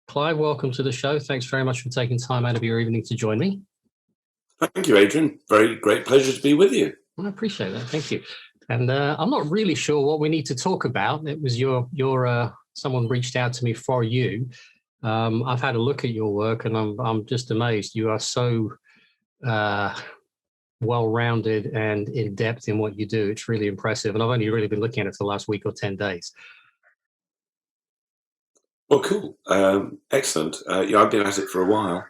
Clive, welcome to the show. Thanks very much for taking time out of your evening to join me. Thank you, Adrian. Very great pleasure to be with you. I appreciate that. Thank you. And I'm not really sure what we need to talk about. It was someone reached out to me for you. I've had a look at your work, and I'm just amazed. You are so well-rounded and in depth in what you do. It's really impressive. And I've only really been looking at it for the last week or 10 days. Well, cool. Excellent. I've been at it for a while.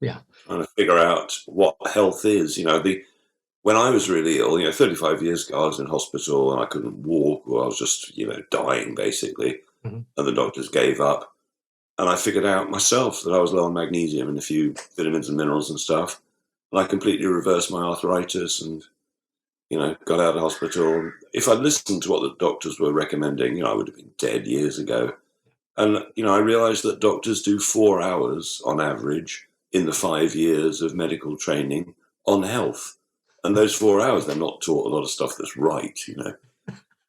Yeah. Trying to figure out what health is. When I was really ill, 35 years ago, I was in hospital and I couldn't walk, or I was just, dying basically. Mm-hmm. And the doctors gave up. And I figured out myself that I was low on magnesium and a few vitamins and minerals and stuff. And I completely reversed my arthritis and, got out of hospital. If I'd listened to what the doctors were recommending, I would have been dead years ago. And, I realized that doctors do 4 hours on average in the 5 years of medical training on health. And those 4 hours, they're not taught a lot of stuff that's right,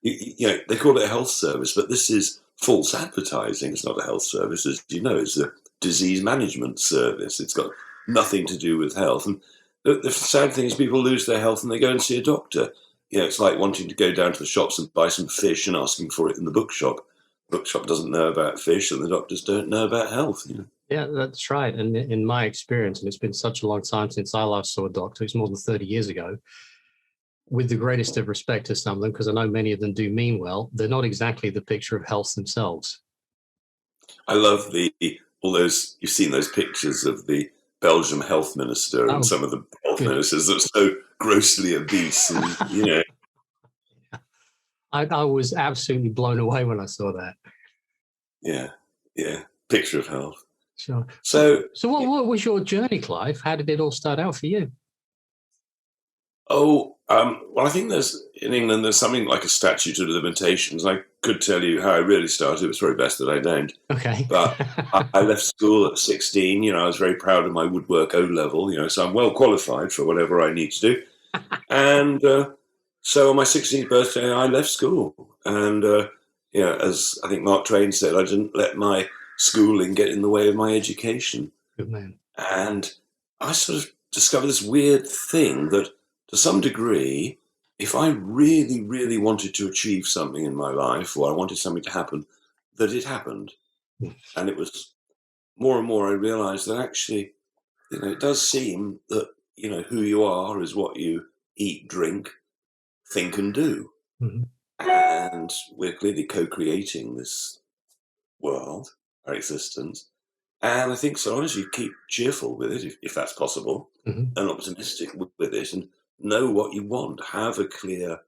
They call it a health service, but this is false advertising. It's not a health service, as you know, it's a disease management service. It's got nothing to do with health. And the sad thing is people lose their health and they go and see a doctor. It's like wanting to go down to the shops and buy some fish and asking for it in the bookshop. The bookshop doesn't know about fish and the doctors don't know about health. Yeah, that's right. And in my experience, and it's been such a long time since I last saw a doctor, it's more than 30 years ago, with the greatest of respect to some of them, because I know many of them do mean well, they're not exactly the picture of health themselves. I love all those, you've seen those pictures of the Belgium health minister and some of the health ministers that are so grossly obese and, I was absolutely blown away when I saw that. Yeah. Picture of health. Sure. So what was your journey, Clive? How did it all start out for you? Well, I think in England, there's something like a statute of limitations. I could tell you how I really started. It's probably best that I don't. Okay. But I left school at 16. I was very proud of my woodwork O-level, so I'm well qualified for whatever I need to do. And so on my 16th birthday, I left school. And, as I think Mark Twain said, I didn't let my schooling get in the way of my education. Good man. And I sort of discovered this weird thing that, to some degree, if I really, really wanted to achieve something in my life, or I wanted something to happen, that it happened. And it was more and more I realized that actually, it does seem that, who you are is what you eat, drink, think and do. Mm-hmm. And we're clearly co-creating this world, our existence. And I think so long as you keep cheerful with it, if that's possible, mm-hmm. and optimistic with it, and know what you want, have a clear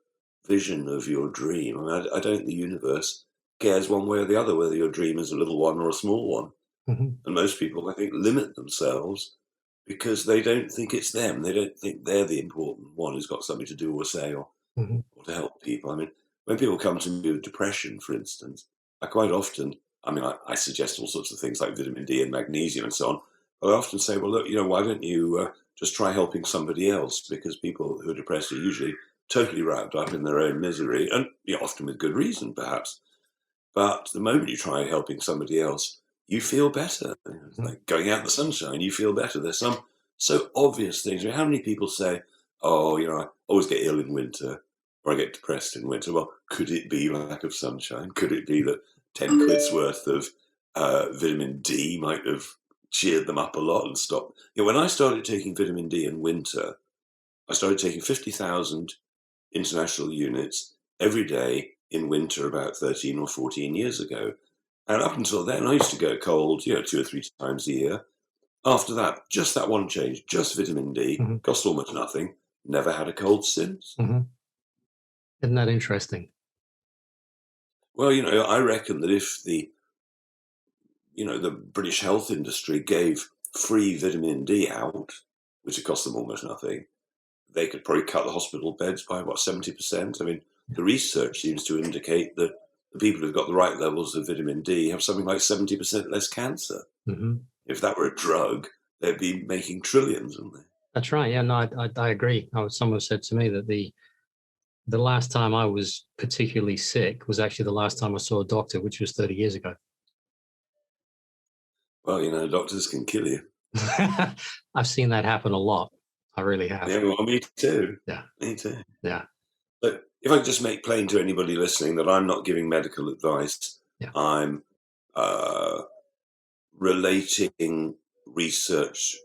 vision of your dream. I don't think the universe cares one way or the other whether your dream is a little one or a small one. Mm-hmm. And most people, I think, limit themselves because they don't think it's them. They don't think they're the important one who's got something to do or say or to help people. I mean, when people come to me with depression, for instance, I quite often, I suggest all sorts of things like vitamin D and magnesium and so on. But I often say, well, look, why don't you just try helping somebody else? Because people who are depressed are usually totally wrapped up in their own misery, and often with good reason, perhaps. But the moment you try helping somebody else, you feel better. It's like going out in the sunshine, you feel better. There's some so obvious things. How many people say, oh, I always get ill in winter, or I get depressed in winter? Well, could it be lack of sunshine? Could it be that 10 quid's worth of vitamin D might have cheered them up a lot and stopped? When I started taking vitamin D in winter, I started taking 50,000 international units every day in winter about 13 or 14 years ago. And up until then, I used to go cold, 2 or 3 times a year. After that, just that one change, just vitamin D, cost almost nothing. Never had a cold since. Mm-hmm. Isn't that interesting? Well, I reckon that if the British health industry gave free vitamin D out, which would cost them almost nothing, they could probably cut the hospital beds by, 70%? I mean, the research seems to indicate that the people who've got the right levels of vitamin D have something like 70% less cancer. Mm-hmm. If that were a drug, they'd be making trillions, wouldn't they? That's right. Yeah, no, I agree. Someone said to me that the last time I was particularly sick was actually the last time I saw a doctor, which was 30 years ago. Well, you know, doctors can kill you. I've seen that happen a lot. I really have. Yeah, well, me too. Yeah. Me too. Yeah. But if I could just make plain to anybody listening that I'm not giving medical advice, Yeah. I'm uh, relating research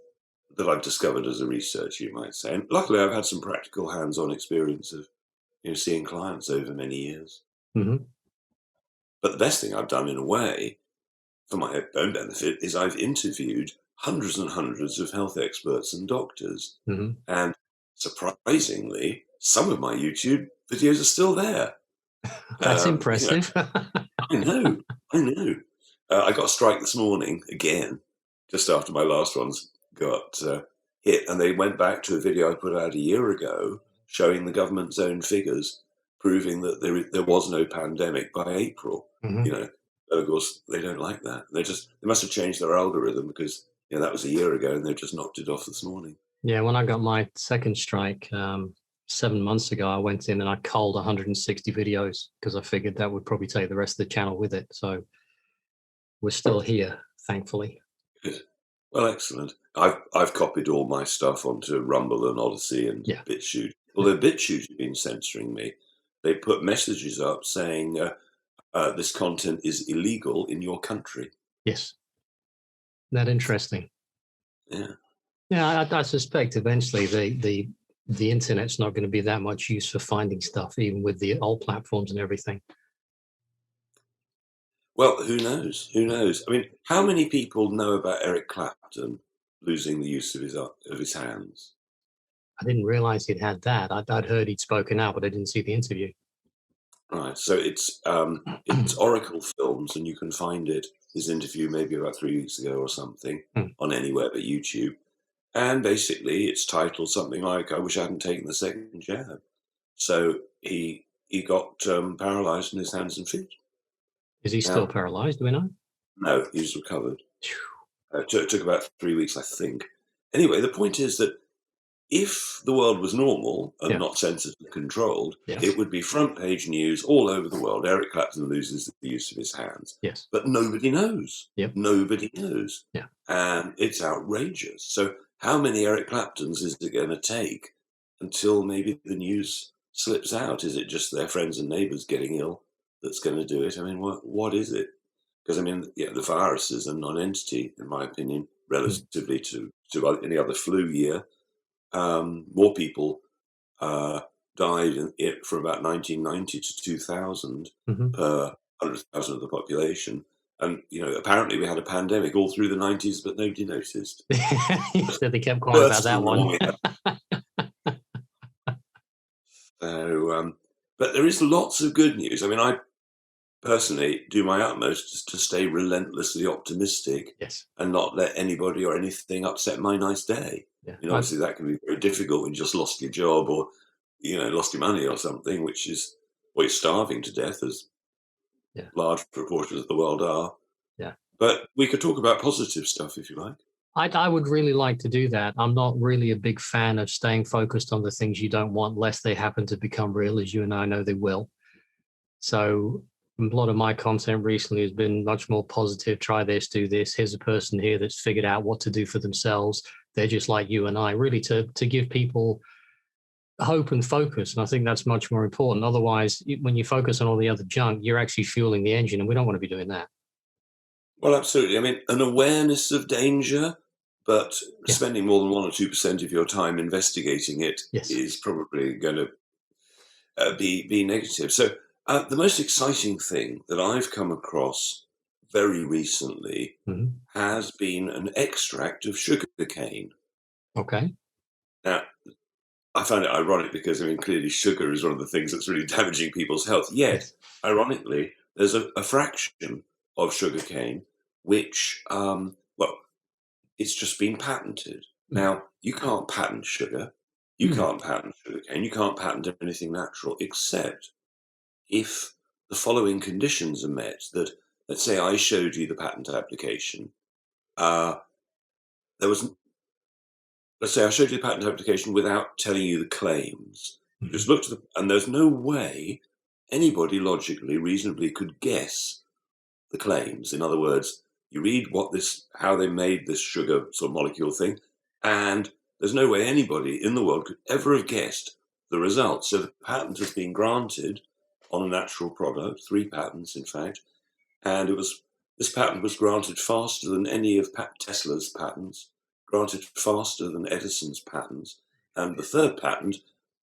that I've discovered as a researcher, you might say. And luckily, I've had some practical hands-on experience of seeing clients over many years. Hmm. But the best thing I've done, in a way, for my own benefit, is I've interviewed hundreds and hundreds of health experts and doctors. Hmm. And surprisingly, some of my YouTube videos are still there. That's You know, impressive. I know. I got a strike this morning again, just after my last ones got hit, and they went back to a video I put out a year ago showing the government's own figures, proving that there was no pandemic by April. Hmm. You know, but of course they don't like that. They must have changed their algorithm because that was a year ago, and they've just knocked it off this morning. Yeah, when I got my second strike 7 months ago, I went in and I culled 160 videos because I figured that would probably take the rest of the channel with it. So we're still here, thankfully. Good. Well, excellent. I've copied all my stuff onto Rumble and Odyssey and Yeah. BitChute. Although BitChute have been censoring me, they put messages up saying this content is illegal in your country. Yes. That interesting. Yeah. Yeah, I suspect eventually the internet's not going to be that much use for finding stuff, even with the old platforms and everything. Well, who knows? Who knows? I mean, how many people know about Eric Clapton losing the use of his hands? I didn't realize he'd had that. I'd heard he'd spoken out, but I didn't see the interview. Right. So it's Oracle Films, and you can find it. His interview maybe about 3 weeks ago or something on anywhere but YouTube. And basically, it's titled something like "I wish I hadn't taken the second jab." So he got paralysed in his hands and feet. Is he still paralyzed? Do we know? No, he's recovered. It took about 3 weeks, I think. Anyway, the point is that if the world was normal and not censored and controlled, it would be front page news all over the world. Eric Clapton loses the use of his hands. Yes. But nobody knows. Yep. Nobody knows. Yeah. And it's outrageous. So how many Eric Claptons is it going to take until maybe the news slips out? Is it just their friends and neighbours getting ill that's going to do it? I mean, what is it? Because, I mean, the virus is a non-entity, in my opinion, relatively to any other flu year. More people died from about 1990 to 2000 per 100,000 of the population. And, apparently we had a pandemic all through the 90s, but nobody noticed. So they kept quiet about that one. So, but there is lots of good news. I mean, I personally do my utmost to stay relentlessly optimistic and not let anybody or anything upset my nice day. Yeah. Obviously that can be very difficult when you just lost your job or, lost your money or something, which is, you're starving to death, as large proportions of the world are. Yeah. But we could talk about positive stuff if you like. I would really like to do that. I'm not really a big fan of staying focused on the things you don't want, lest they happen to become real, as you and I know they will. So a lot of my content recently has been much more positive. Try this, do this. Here's a person here that's figured out what to do for themselves. They're just like you and I, really to give people hope and focus. And I think that's much more important. Otherwise, when you focus on all the other junk, you're actually fueling the engine, and we don't want to be doing that. Well, absolutely. I mean, an awareness of danger, but spending more than 1 or 2% of your time investigating it is probably going to be negative. So the most exciting thing that I've come across very recently has been an extract of sugar cane. Okay. Now, I find it ironic because, I mean, clearly sugar is one of the things that's really damaging people's health. Yet, ironically, there's a fraction of sugar cane which, it's just been patented. Now, you can't patent sugar. You can't patent sugar cane. You can't patent anything natural, except if the following conditions are met. That, let's say I showed you the patent application. Let's say I showed you the patent application without telling you the claims. You just looked at and there's no way anybody logically, reasonably could guess the claims. In other words, you read how they made this sugar sort of molecule thing, and there's no way anybody in the world could ever have guessed the results. So the patent has been granted on a natural product, 3 patents, in fact, and this patent was granted faster than any of Tesla's patents, granted faster than Edison's patents, and the 3rd patent,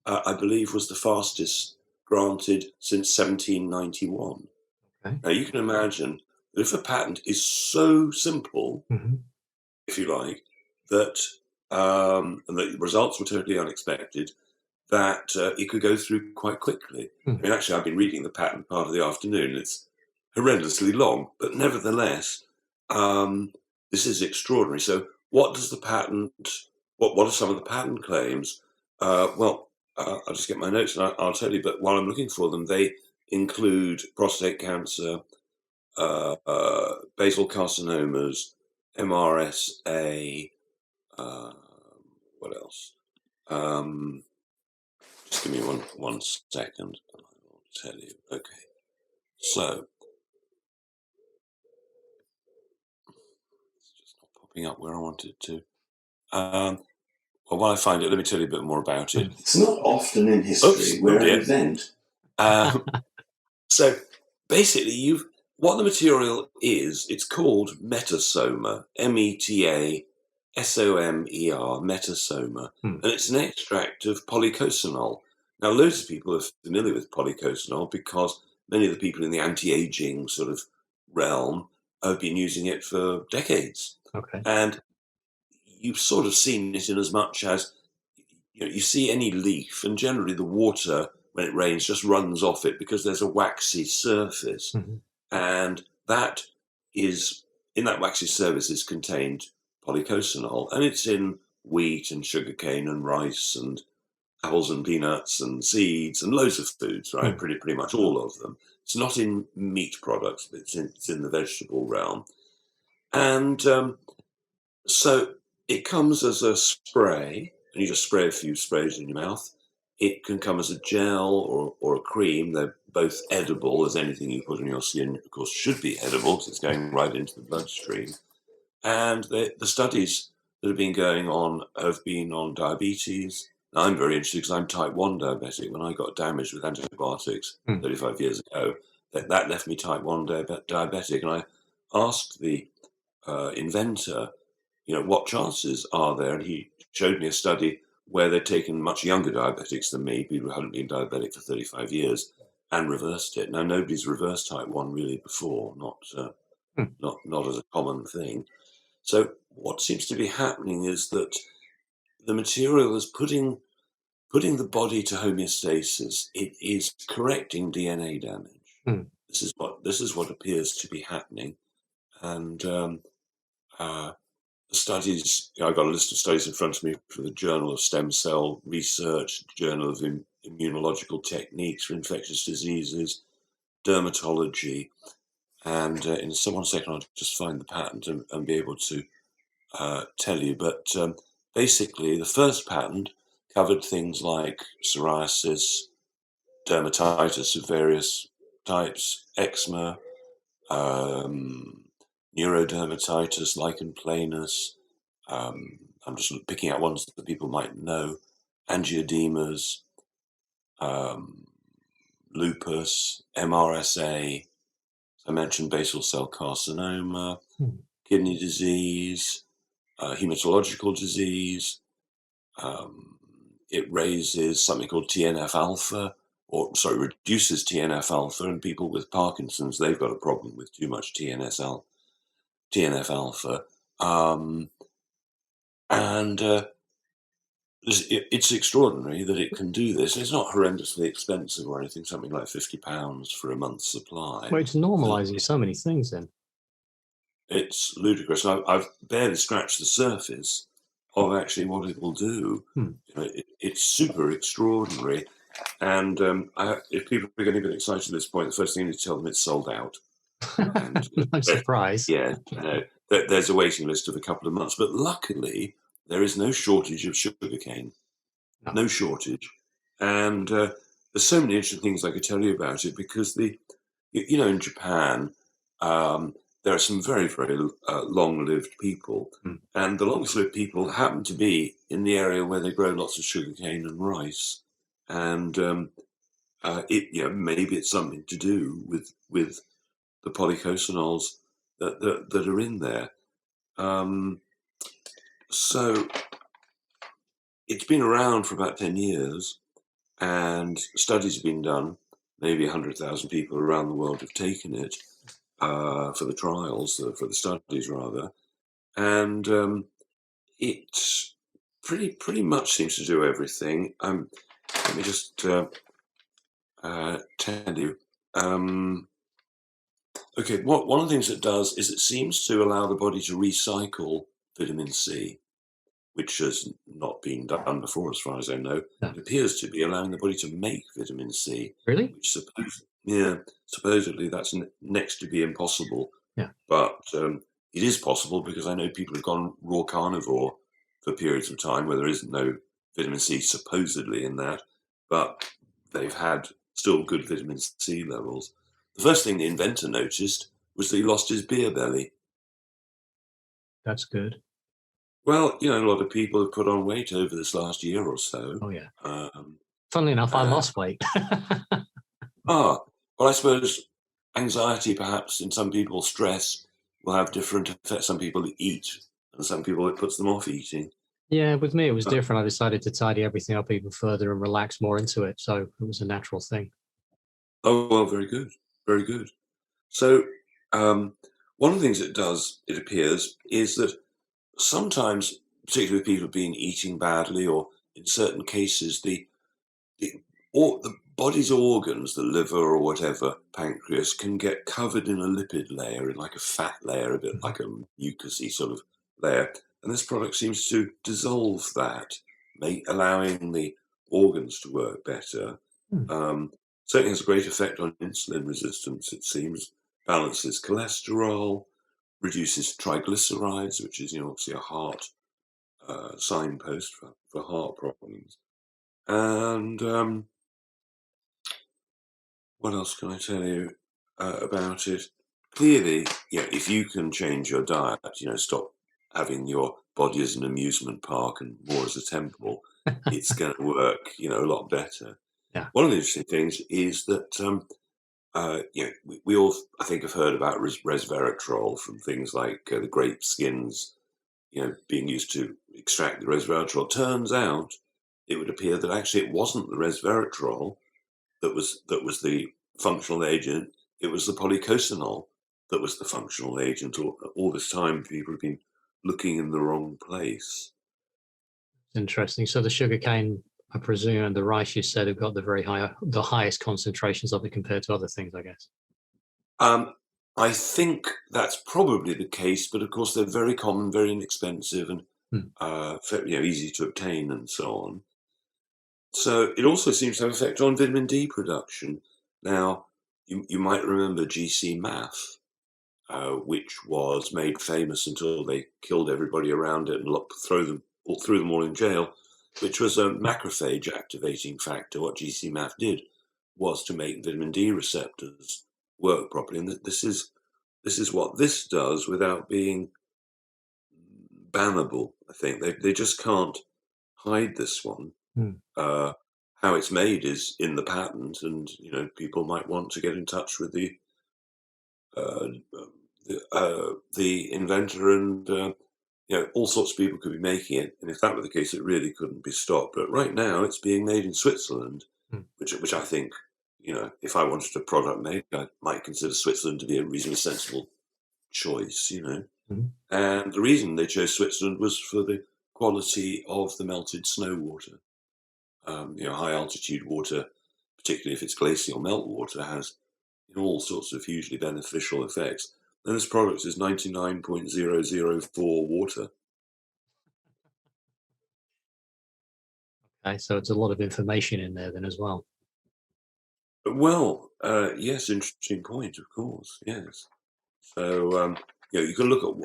I believe, was the fastest granted since 1791. Okay. Now, you can imagine that if a patent is so simple, if you like, that and the results were totally unexpected, that it could go through quite quickly. I mean, actually, I've been reading the patent part of the afternoon. It's horrendously long, but nevertheless, this is extraordinary. So what does the patent, what are some of the patent claims? I'll just get my notes and I'll tell you, but while I'm looking for them, they include prostate cancer, basal carcinomas, MRSA, what else? Just give me one second and I will tell you. Okay, so it's just not popping up where I wanted to. Well, while I find it, let me tell you a bit more about it. It's not often in history where an event. So basically, what the material is, it's called metasomer, METASOMER, metasomer, and it's an extract of polycosanol. Now, loads of people are familiar with polycosanol because many of the people in the anti-aging sort of realm have been using it for decades. Okay. And you've sort of seen it in as much as, you see any leaf, and generally the water, when it rains, just runs off it because there's a waxy surface. And that is, in that waxy surface is contained polycosanol, and it's in wheat and sugarcane and rice and apples and peanuts and seeds and loads of foods, right? Pretty much all of them. It's not in meat products, but it's in the vegetable realm. And so it comes as a spray, and you just spray a few sprays in your mouth. It can come as a gel or a cream. They're both edible, as anything you put on your skin, of course, should be edible because it's going right into the bloodstream. And the studies that have been going on have been on diabetes. Now, I'm very interested because I'm type 1 diabetic. When I got damaged with antibiotics 35 years ago, that left me type 1 diabetic. And I asked the inventor, what chances are there? And he showed me a study where they'd taken much younger diabetics than me, people who hadn't been diabetic for 35 years, and reversed it. Now, nobody's reversed type 1 really before, not as a common thing. So what seems to be happening is that the material is putting the body to homeostasis. It is correcting DNA damage. This is what appears to be happening. And the studies, I've got a list of studies in front of me for the Journal of Stem Cell Research, Journal of Immunological Techniques for Infectious Diseases, Dermatology, and in one second I'll just find the patent and be able to tell you. But basically, the first patent covered things like psoriasis, dermatitis of various types, eczema, neurodermatitis, lichen planus. I'm just picking out ones that people might know. Angioedemas, lupus, MRSA. I mentioned basal cell carcinoma, kidney disease, hematological disease. It raises something called TNF alpha, reduces TNF alpha, and people with Parkinson's, they've got a problem with too much TNF alpha. It's extraordinary that it can do this. It's not horrendously expensive or anything, something like £50 for a month's supply. Well, it's normalizing so many things then. It's ludicrous. I've barely scratched the surface of actually what it will do. It's super extraordinary. And if people are getting a bit excited at this point, the first thing you need to tell them it's sold out. And, no surprise. Yeah, there's a waiting list of a couple of months. But luckily, there is no shortage of sugarcane. No shortage. And there's so many interesting things I could tell you about it because in Japan, there are some very, very long-lived people, and the longest-lived people happen to be in the area where they grow lots of sugarcane and rice, and maybe it's something to do with the polycosanols that are in there. So it's been around for about 10 years, and studies have been done. Maybe 100,000 people around the world have taken it for the trials, for the studies rather, and it pretty much seems to do everything. Let me just tell you. Okay, one of the things it does is it seems to allow the body to recycle vitamin C, which has not been done before, as far as I know. No. It appears to be allowing the body to make vitamin C. Really? Which supposedly that's next to be impossible. Yeah. But it is possible because I know people have gone raw carnivore for periods of time where there isn't no vitamin C supposedly in that, but they've had still good vitamin C levels. The first thing the inventor noticed was that he lost his beer belly. That's good. Well, a lot of people have put on weight over this last year or so. Oh, yeah. Funnily enough, I lost weight. Well, I suppose anxiety, perhaps, in some people, stress will have different effects. Some people eat, and some people it puts them off eating. Yeah, with me, it was different. I decided to tidy everything up even further and relax more into it. So it was a natural thing. Oh, well, very good. Very good. So one of the things it does, it appears, is that sometimes, particularly with people being eating badly, or in certain cases, the body's organs, the liver or whatever, pancreas, can get covered in a lipid layer, like a fat layer, a bit like a mucousy sort of layer. And this product seems to dissolve that, allowing the organs to work better. Certainly has a great effect on insulin resistance, it seems. Balances cholesterol, reduces triglycerides, which is obviously a heart signpost for heart problems. And what else can I tell you about it? Clearly, if you can change your diet, stop having your body as an amusement park and more as a temple, it's going to work, a lot better. Yeah. One of the interesting things is that, we all, I think, have heard about resveratrol from things like the grape skins, being used to extract the resveratrol. Turns out, it would appear that actually it wasn't the resveratrol that was the functional agent. It was the polycosanol that was the functional agent. All this time, people have been looking in the wrong place. Interesting. So the sugarcane, I presume, and the rice you said have got the highest concentrations of it compared to other things, I guess. I think that's probably the case, but of course they're very common, very inexpensive, and easy to obtain, and so on. So it also seems to have effect on vitamin D production. Now, you might remember GC-MAF, which was made famous until they killed everybody around it and threw them all in jail, which was a macrophage activating factor. What GC-MAF did was to make vitamin D receptors work properly, and this is what this does without being bannable. I think they just can't hide this one. How it's made is in the patent, and people might want to get in touch with the inventor, and all sorts of people could be making it. And if that were the case, it really couldn't be stopped. But right now, it's being made in Switzerland, which I think, if I wanted a product made, I might consider Switzerland to be a reasonably sensible choice. And the reason they chose Switzerland was for the quality of the melted snow water. High altitude water, particularly if it's glacial meltwater, has all sorts of hugely beneficial effects. And this product is 99.004 water. Okay, so it's a lot of information in there then as well. Well, yes, interesting point, of course, yes. So, you can look at,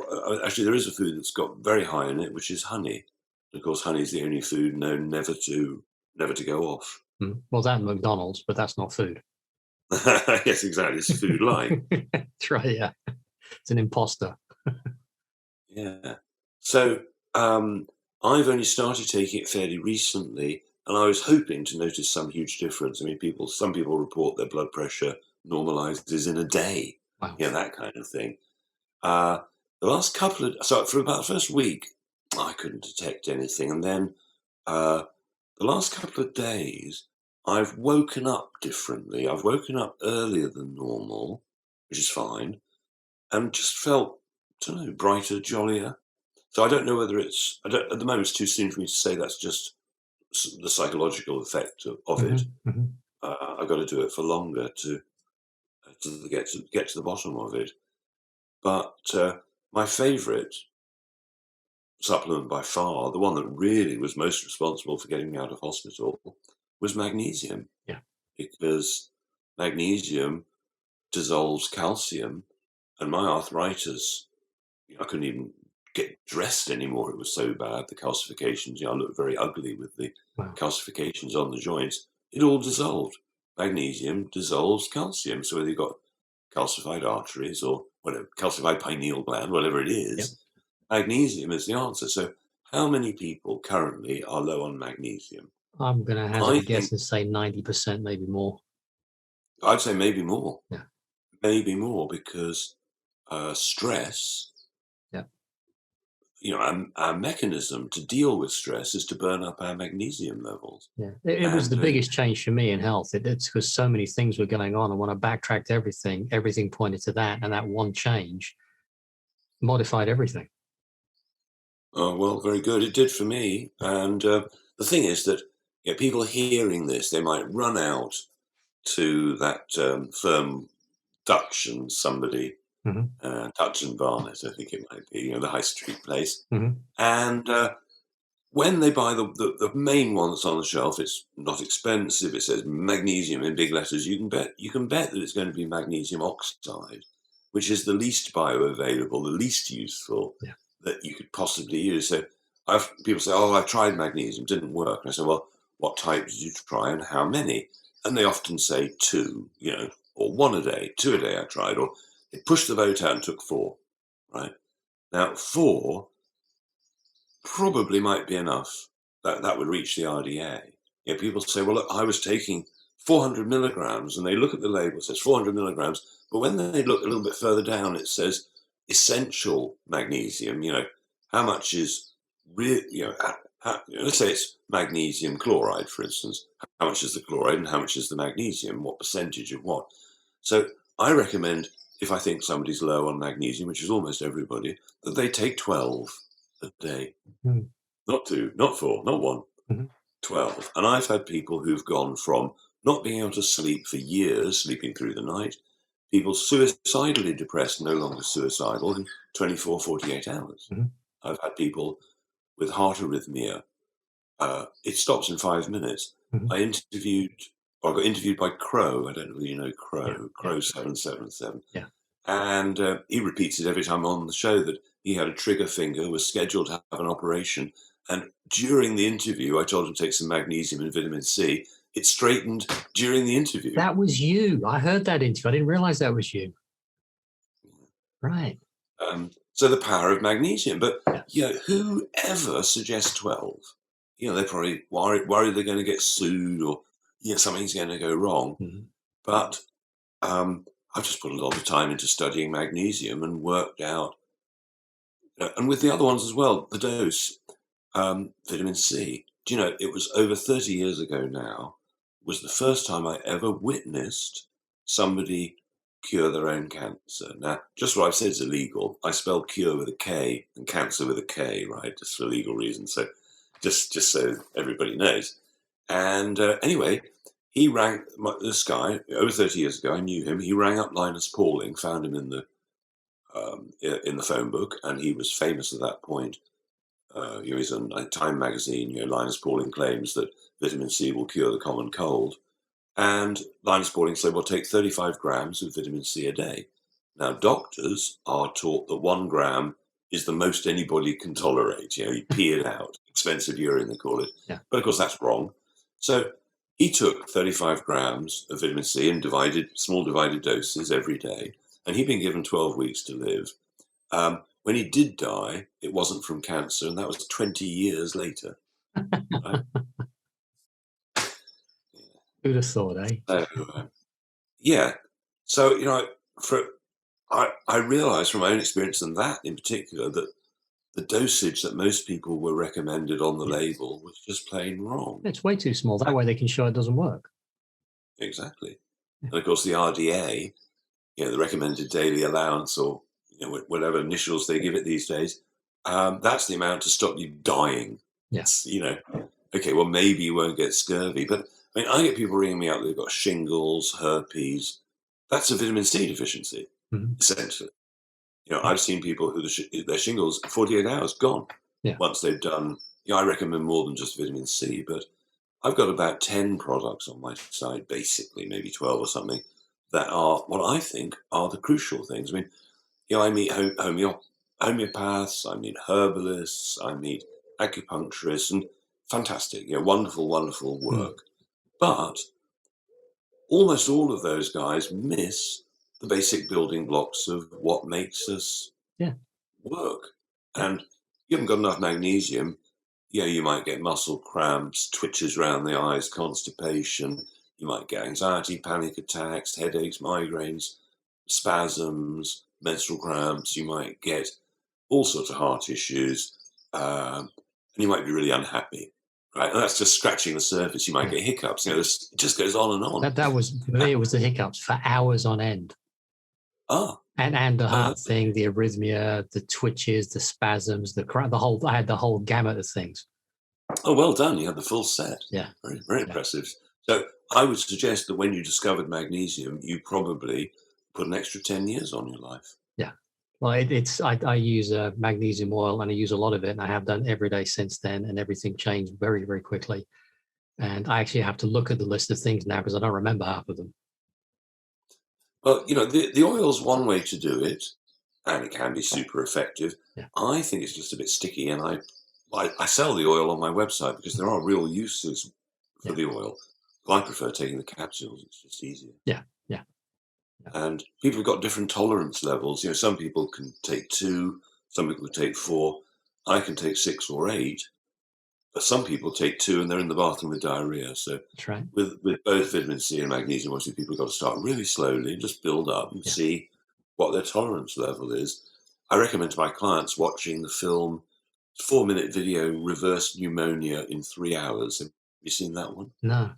actually there is a food that's got very high in it, which is honey. Of course, honey is the only food known never to go off. Well, that and McDonald's, but that's not food. Yes, exactly. It's food-like. That's right, yeah. It's an imposter. Yeah. So I've only started taking it fairly recently, and I was hoping to notice some huge difference. I mean, some people report their blood pressure normalizes in a day. Wow. Yeah, that kind of thing. The last for about the first week, I couldn't detect anything, and then the last couple of days, I've woken up differently. I've woken up earlier than normal, which is fine, and just felt, I don't know, brighter, jollier. So I don't know whether at the moment it's too soon for me to say that's just the psychological effect of it. Mm-hmm. I've got to do it for longer to get to the bottom of it. But my favourite supplement by far, the one that really was most responsible for getting me out of hospital, was magnesium. Yeah. Because magnesium dissolves calcium, and my arthritis, I couldn't even get dressed anymore. It was so bad. The calcifications, I looked very ugly with the calcifications on the joints. It all dissolved. Magnesium dissolves calcium. So whether you've got calcified arteries or whatever, calcified pineal gland, whatever it is, magnesium is the answer. So how many people currently are low on magnesium? I'm going to hazard a guess and say 90%, maybe more. I'd say maybe more. Yeah. Maybe more, because stress, our mechanism to deal with stress is to burn up our magnesium levels. Yeah, it was the biggest change for me in health. It's because so many things were going on, and when I backtracked everything pointed to that, and that one change modified everything. Oh, well, very good. It did for me. And the thing is that people hearing this, they might run out to that firm Dutch and somebody, Dutch and Barnett, I think it might be, the high street place. And when they buy the main one that's on the shelf, it's not expensive. It says magnesium in big letters. You can bet that it's going to be magnesium oxide, which is the least bioavailable, the least useful that you could possibly use. So people say, "Oh, I tried magnesium, didn't work." And I say, "Well, what type did you try and how many?" And they often say 2, or 1 a day, 2 a day I tried, or they pushed the boat out and took 4, right? Now, 4 probably might be enough. That would reach the RDA. People say, "Well, look, I was taking 400 milligrams," and they look at the label, it says 400 milligrams, but when they look a little bit further down, it says essential magnesium. How much is really, let's say it's magnesium chloride, for instance. How much is the chloride and how much is the magnesium? What percentage of what? So I recommend, if I think somebody's low on magnesium, which is almost everybody, that they take 12 a day. Not 2, not 4, not 1, 12. And I've had people who've gone from not being able to sleep for years, sleeping through the night, people suicidally depressed, no longer suicidal, in 24, 48 hours. I've had people with heart arrhythmia. It stops in 5 minutes. I got interviewed by Crow. I don't know whether you know Crow. Crow 777. Yeah. And he repeats it every time on the show that he had a trigger finger, was scheduled to have an operation. And during the interview, I told him to take some magnesium and vitamin C. It straightened during the interview. That was you. I heard that interview. I didn't realize that was you. Right. So the power of magnesium. But whoever suggests 12? They're probably worried they're going to get sued, or something's going to go wrong. But I've just put a lot of time into studying magnesium and worked out, and with the other ones as well, the dose. Vitamin C. Do you know, it was over 30 years ago now, was the first time I ever witnessed somebody cure their own cancer. Now, just what I've said is illegal. I spell cure with a K and cancer with a K, right? Just for legal reasons. So just so everybody knows. And anyway, he rang this guy over 30 years ago. I knew him. He rang up Linus Pauling, found him in the phone book, and he was famous at that point. He's in Time magazine. Linus Pauling claims that vitamin C will cure the common cold. And Linus Pauling said, "Well, take 35 grams of vitamin C a day." Now, doctors are taught that 1 gram is the most anybody can tolerate. You pee it out. Expensive urine, they call it. Yeah. But of course, that's wrong. So he took 35 grams of vitamin C in small divided doses every day. and he'd been given 12 weeks to live. When he did die, it wasn't from cancer, and that was 20 years later. Right? Who'd have thought, eh? So, yeah. So, I realized from my own experience and that in particular that the dosage that most people were recommended on the label was just plain wrong. It's way too small. That way they can show it doesn't work. Exactly. And of course, the RDA, the recommended daily allowance, or whatever initials they give it these days, that's the amount to stop you dying. Yes. Okay, well, maybe you won't get scurvy. But I mean, I get people ringing me up, they've got shingles, herpes. That's a vitamin C deficiency, essentially. I've seen people who their shingles, 48 hours, gone. Yeah. Once they've done, I recommend more than just vitamin C, but I've got about 10 products on my site, basically, maybe 12 or something, that are what I think are the crucial things. I mean, I meet homeopaths, I meet herbalists, I meet acupuncturists, and fantastic, wonderful, wonderful work. But almost all of those guys miss the basic building blocks of what makes us work. And you haven't got enough magnesium, you might get muscle cramps, twitches around the eyes, constipation. You might get anxiety, panic attacks, headaches, migraines, spasms, menstrual cramps. You might get all sorts of heart issues, and you might be really unhappy. Right, and that's just scratching the surface. You might get hiccups. It just goes on and on. That was, for me, it was the hiccups for hours on end. And the heart thing, the arrhythmia, the twitches, the spasms, I had the whole gamut of things. Oh, well done. You had the full set. Yeah. Very, very impressive. So I would suggest that when you discovered magnesium, you probably put an extra 10 years on your life. Yeah. Well, I use magnesium oil, and I use a lot of it, and I have done every day since then, and everything changed very, very quickly. And I actually have to look at the list of things now because I don't remember half of them. Well, the oil's one way to do it, and it can be super effective. Yeah. I think it's just a bit sticky, and I sell the oil on my website because there are real uses for the oil. I prefer taking the capsules; it's just easier. Yeah. And people have got different tolerance levels. Some people can take 2, some people can take 4. I can take 6 or 8. But some people take 2 and they're in the bathroom with diarrhea. So that's right. With both vitamin C and magnesium, obviously people have got to start really slowly and just build up and see what their tolerance level is. I recommend to my clients watching the film 4-minute video, Reverse Pneumonia in 3 Hours. Have you seen that one? No.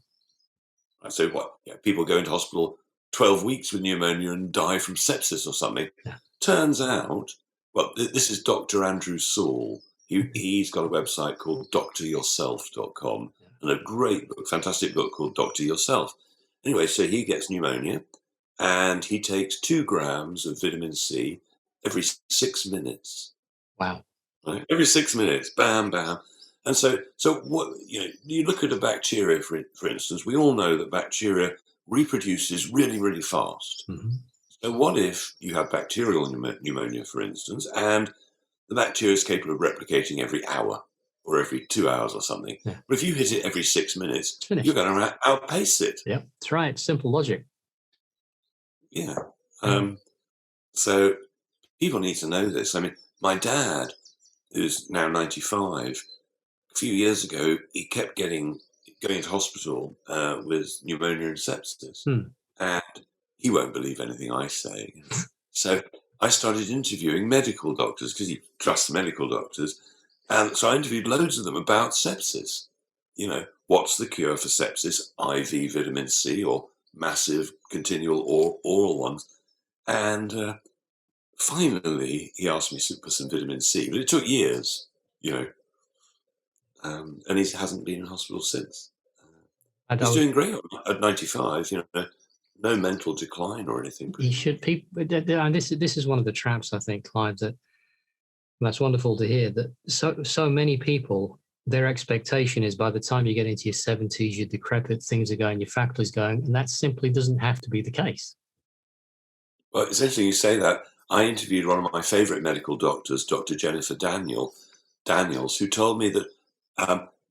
So people go into hospital 12 weeks with pneumonia and die from sepsis or something. Yeah. Turns out, this is Dr. Andrew Saul. He's got a website called dryourself.com and a great book, fantastic book called Doctor Yourself. Anyway, so he gets pneumonia and he takes 2 grams of vitamin C every 6 minutes. Wow. Right? Every 6 minutes, bam, bam. And so what, you look at a bacteria, for instance, we all know that bacteria reproduces really, really fast. Mm-hmm. So what if you have bacterial pneumonia, for instance, and the bacteria is capable of replicating every hour or every 2 hours or something? Yeah. But if you hit it every 6 minutes, you're going to outpace it. Yeah, that's right. Simple logic. Yeah. So people need to know this. I mean, my dad, who's now 95, a few years ago, he kept going to hospital with pneumonia and sepsis. And he won't believe anything I say. So I started interviewing medical doctors because he trusts medical doctors. And so I interviewed loads of them about sepsis. What's the cure for sepsis? IV vitamin C or massive continual oral ones. And finally, he asked me for some vitamin C, but it took years, and he hasn't been in hospital since. He's doing great at 95, no mental decline or anything. He should. And this is one of the traps, I think, Clive, that's wonderful to hear, that so many people, their expectation is by the time you get into your 70s, you're decrepit, things are going, your faculties going, and that simply doesn't have to be the case. Well, it's interesting you say that. I interviewed one of my favorite medical doctors, Dr. Jennifer Daniels, who told me that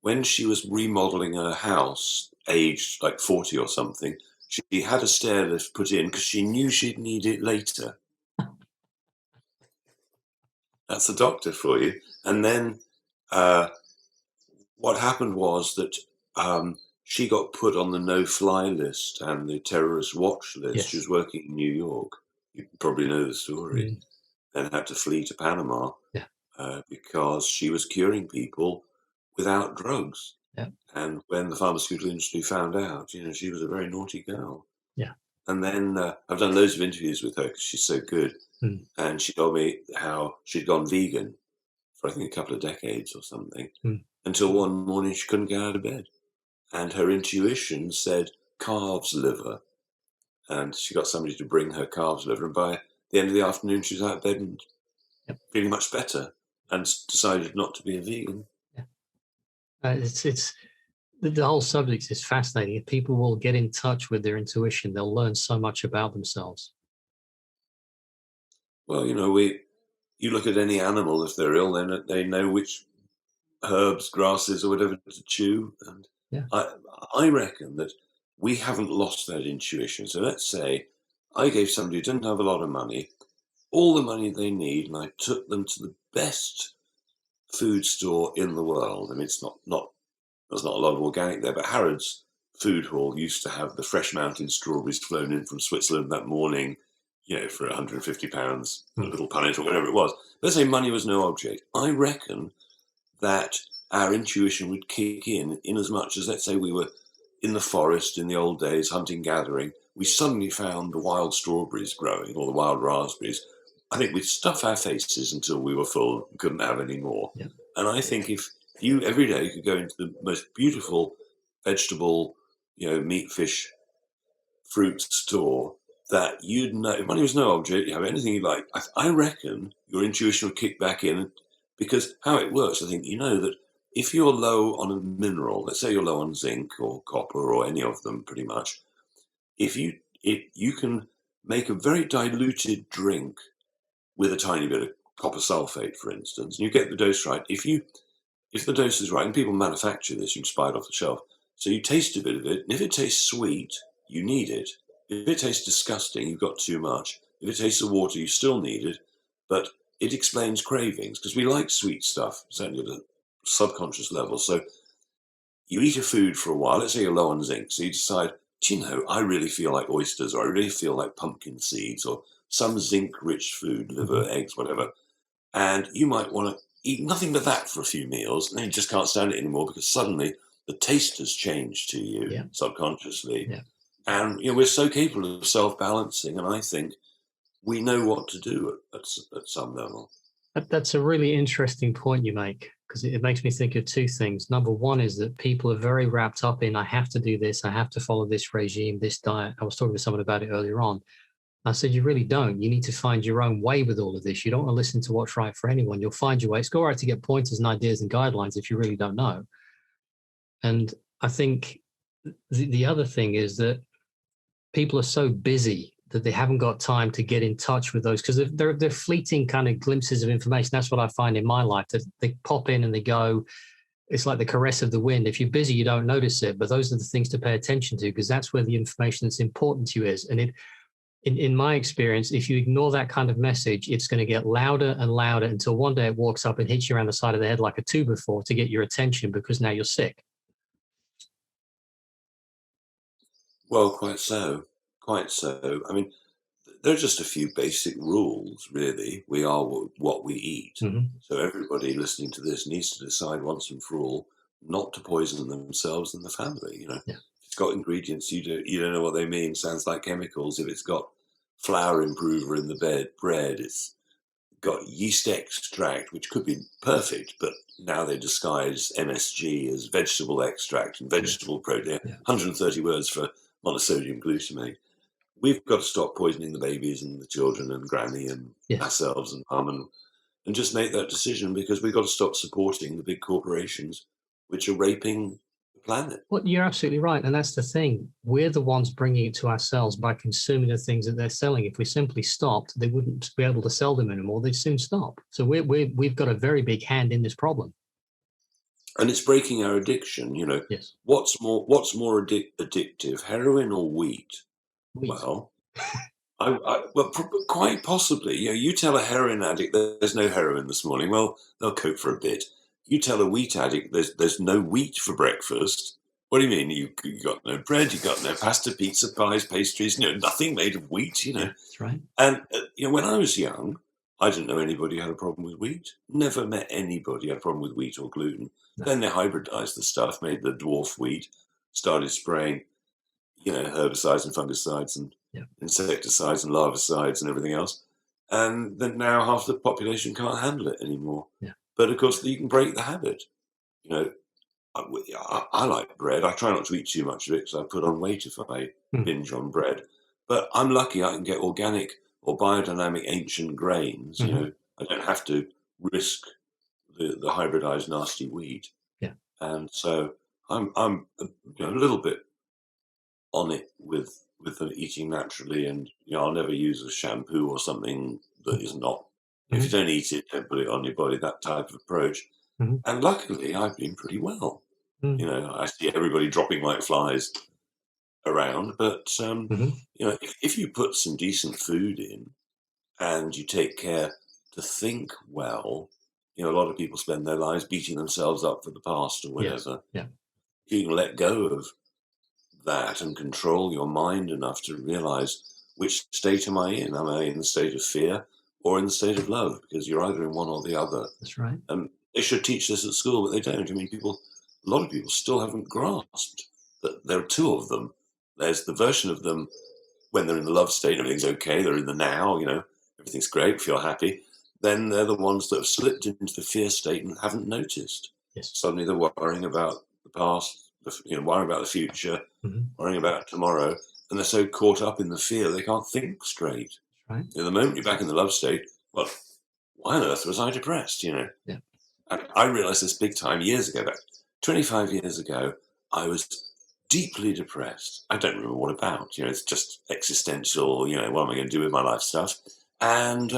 when she was remodeling her house, aged like 40 or something, she had a stair lift put in because she knew she'd need it later. That's a doctor for you. And then what happened was that she got put on the no-fly list and the terrorist watch list. Yes. She was working in New York. You probably know the story. Mm. Then had to flee to Panama Yeah. because she was curing people without drugs. Yeah. And when the pharmaceutical industry found out, she was a very naughty girl. Yeah. And then I've done loads of interviews with her because she's so good. Mm. And she told me how she'd gone vegan for, I think, a couple of decades or something, until one morning she couldn't get out of bed. And her intuition said calves liver. And she got somebody to bring her calves liver. And by the end of the afternoon, she was out of bed and feeling much better, and decided not to be a vegan. It's the whole subject is fascinating. If people will get in touch with their intuition, they'll learn so much about themselves. Well, you look at any animal, if they're ill, then they know which herbs, grasses, or whatever to chew. And I reckon that we haven't lost that intuition. So let's say I gave somebody who didn't have a lot of money all the money they need, and I took them to the best food store in the world. I mean, there's not a lot of organic there, but Harrods Food Hall used to have the fresh mountain strawberries flown in from Switzerland that morning, for £150, a little punnet or whatever it was. Let's say money was no object. I reckon that our intuition would kick in as much as, let's say, we were in the forest in the old days, hunting, gathering. We suddenly found the wild strawberries growing, or the wild raspberries. I think we'd stuff our faces until we were full and couldn't have any more. Yeah. And I think if you every day could go into the most beautiful vegetable, meat, fish, fruit store, that you'd know, if money was no object, you have anything you like, I reckon your intuition would kick back in, because how it works, I think, that if you're low on a mineral, let's say you're low on zinc or copper or any of them pretty much, if you can make a very diluted drink with a tiny bit of copper sulfate, for instance, and you get the dose right. If the dose is right, and people manufacture this, you can buy it off the shelf. So you taste a bit of it, and if it tastes sweet, you need it. If it tastes disgusting, you've got too much. If it tastes of water, you still need it. But it explains cravings, because we like sweet stuff, certainly at a subconscious level. So you eat a food for a while, let's say you're low on zinc, so you decide, I really feel like oysters, or I really feel like pumpkin seeds, or some zinc-rich food, liver, eggs, whatever. And you might want to eat nothing but that for a few meals, and then you just can't stand it anymore because suddenly the taste has changed to you subconsciously. Yeah. And we're so capable of self-balancing, and I think we know what to do at some level. That's a really interesting point you make, because it makes me think of two things. Number one is that people are very wrapped up in, I have to do this, I have to follow this regime, this diet. I was talking to someone about it earlier on. I said, you really don't. You need to find your own way with all of this. You don't want to listen to what's right for anyone. You'll find your way. It's all right to get pointers and ideas and guidelines if you really don't know. And I think the other thing is that people are so busy that they haven't got time to get in touch with those, because they're fleeting kind of glimpses of information. That's what I find in my life, that they pop in and they go. It's like the caress of the wind. If you're busy, you don't notice it. But those are the things to pay attention to, because that's where the information that's important to you is. And in my experience, if you ignore that kind of message, it's going to get louder and louder until one day it walks up and hits you around the side of the head like a 2x4 to get your attention, because now you're sick. Well, quite so. Quite so. I mean, there are just a few basic rules, really. We are what we eat. Mm-hmm. So everybody listening to this needs to decide once and for all not to poison themselves and the family. If it's got ingredients you don't know what they mean, sounds like chemicals. If it's got flour improver in the bread, it's got yeast extract, which could be perfect, but now they disguise MSG as vegetable extract and vegetable protein. 130 words for monosodium glutamate. We've got to stop poisoning the babies and the children and granny and ourselves and mum and just make that decision, because we've got to stop supporting the big corporations which are raping the planet. Well, you're absolutely right. And that's the thing. We're the ones bringing it to ourselves by consuming the things that they're selling. If we simply stopped, they wouldn't be able to sell them anymore. They'd soon stop. So we've got a very big hand in this problem. And it's breaking our addiction. Yes. What's more addictive, heroin or wheat? Well, Well, quite possibly. You tell a heroin addict there's no heroin this morning. Well, they'll cope for a bit. You tell a wheat addict there's no wheat for breakfast. What do you mean? You got no bread, you got no pasta, pizza, pies, pastries. Nothing made of wheat. Yeah, that's right. And when I was young, I didn't know anybody had a problem with wheat. Never met anybody had a problem with wheat or gluten. No. Then they hybridized the stuff, made the dwarf wheat, started spraying herbicides and fungicides and insecticides and larvicides and everything else. And then now half the population can't handle it anymore. Yeah. But of course, you can break the habit. I like bread. I try not to eat too much of it because I put on weight if I binge on bread. But I'm lucky I can get organic or biodynamic ancient grains. I don't have to risk the hybridized nasty wheat. Yeah. And so I'm a little bit on it with eating naturally, and I'll never use a shampoo or something that is not. If you don't eat it, don't put it on your body. That type of approach. And luckily, I've been pretty well. I see everybody dropping like flies around, but if you put some decent food in and you take care to think well, a lot of people spend their lives beating themselves up for the past or whatever. Yeah. You can let go of that and control your mind enough to realize, which state am I in? Am I in the state of fear or in the state of love? Because you're either in one or the other. That's right. They should teach this at school, but they don't. A lot of people still haven't grasped that there are two of them. There's the version of them when they're in the love state, everything's okay, they're in the now, everything's great, feel happy. Then they're the ones that have slipped into the fear state and haven't noticed. Yes. Suddenly they're worrying about the past, worrying about the future, worrying about tomorrow, and they're so caught up in the fear they can't think straight. Right. The moment you're back in the love state, well, why on earth was I depressed? Yeah. I realized this big time years ago, back 25 years ago, I was deeply depressed. I don't remember what about. It's just existential, what am I going to do with my life stuff? And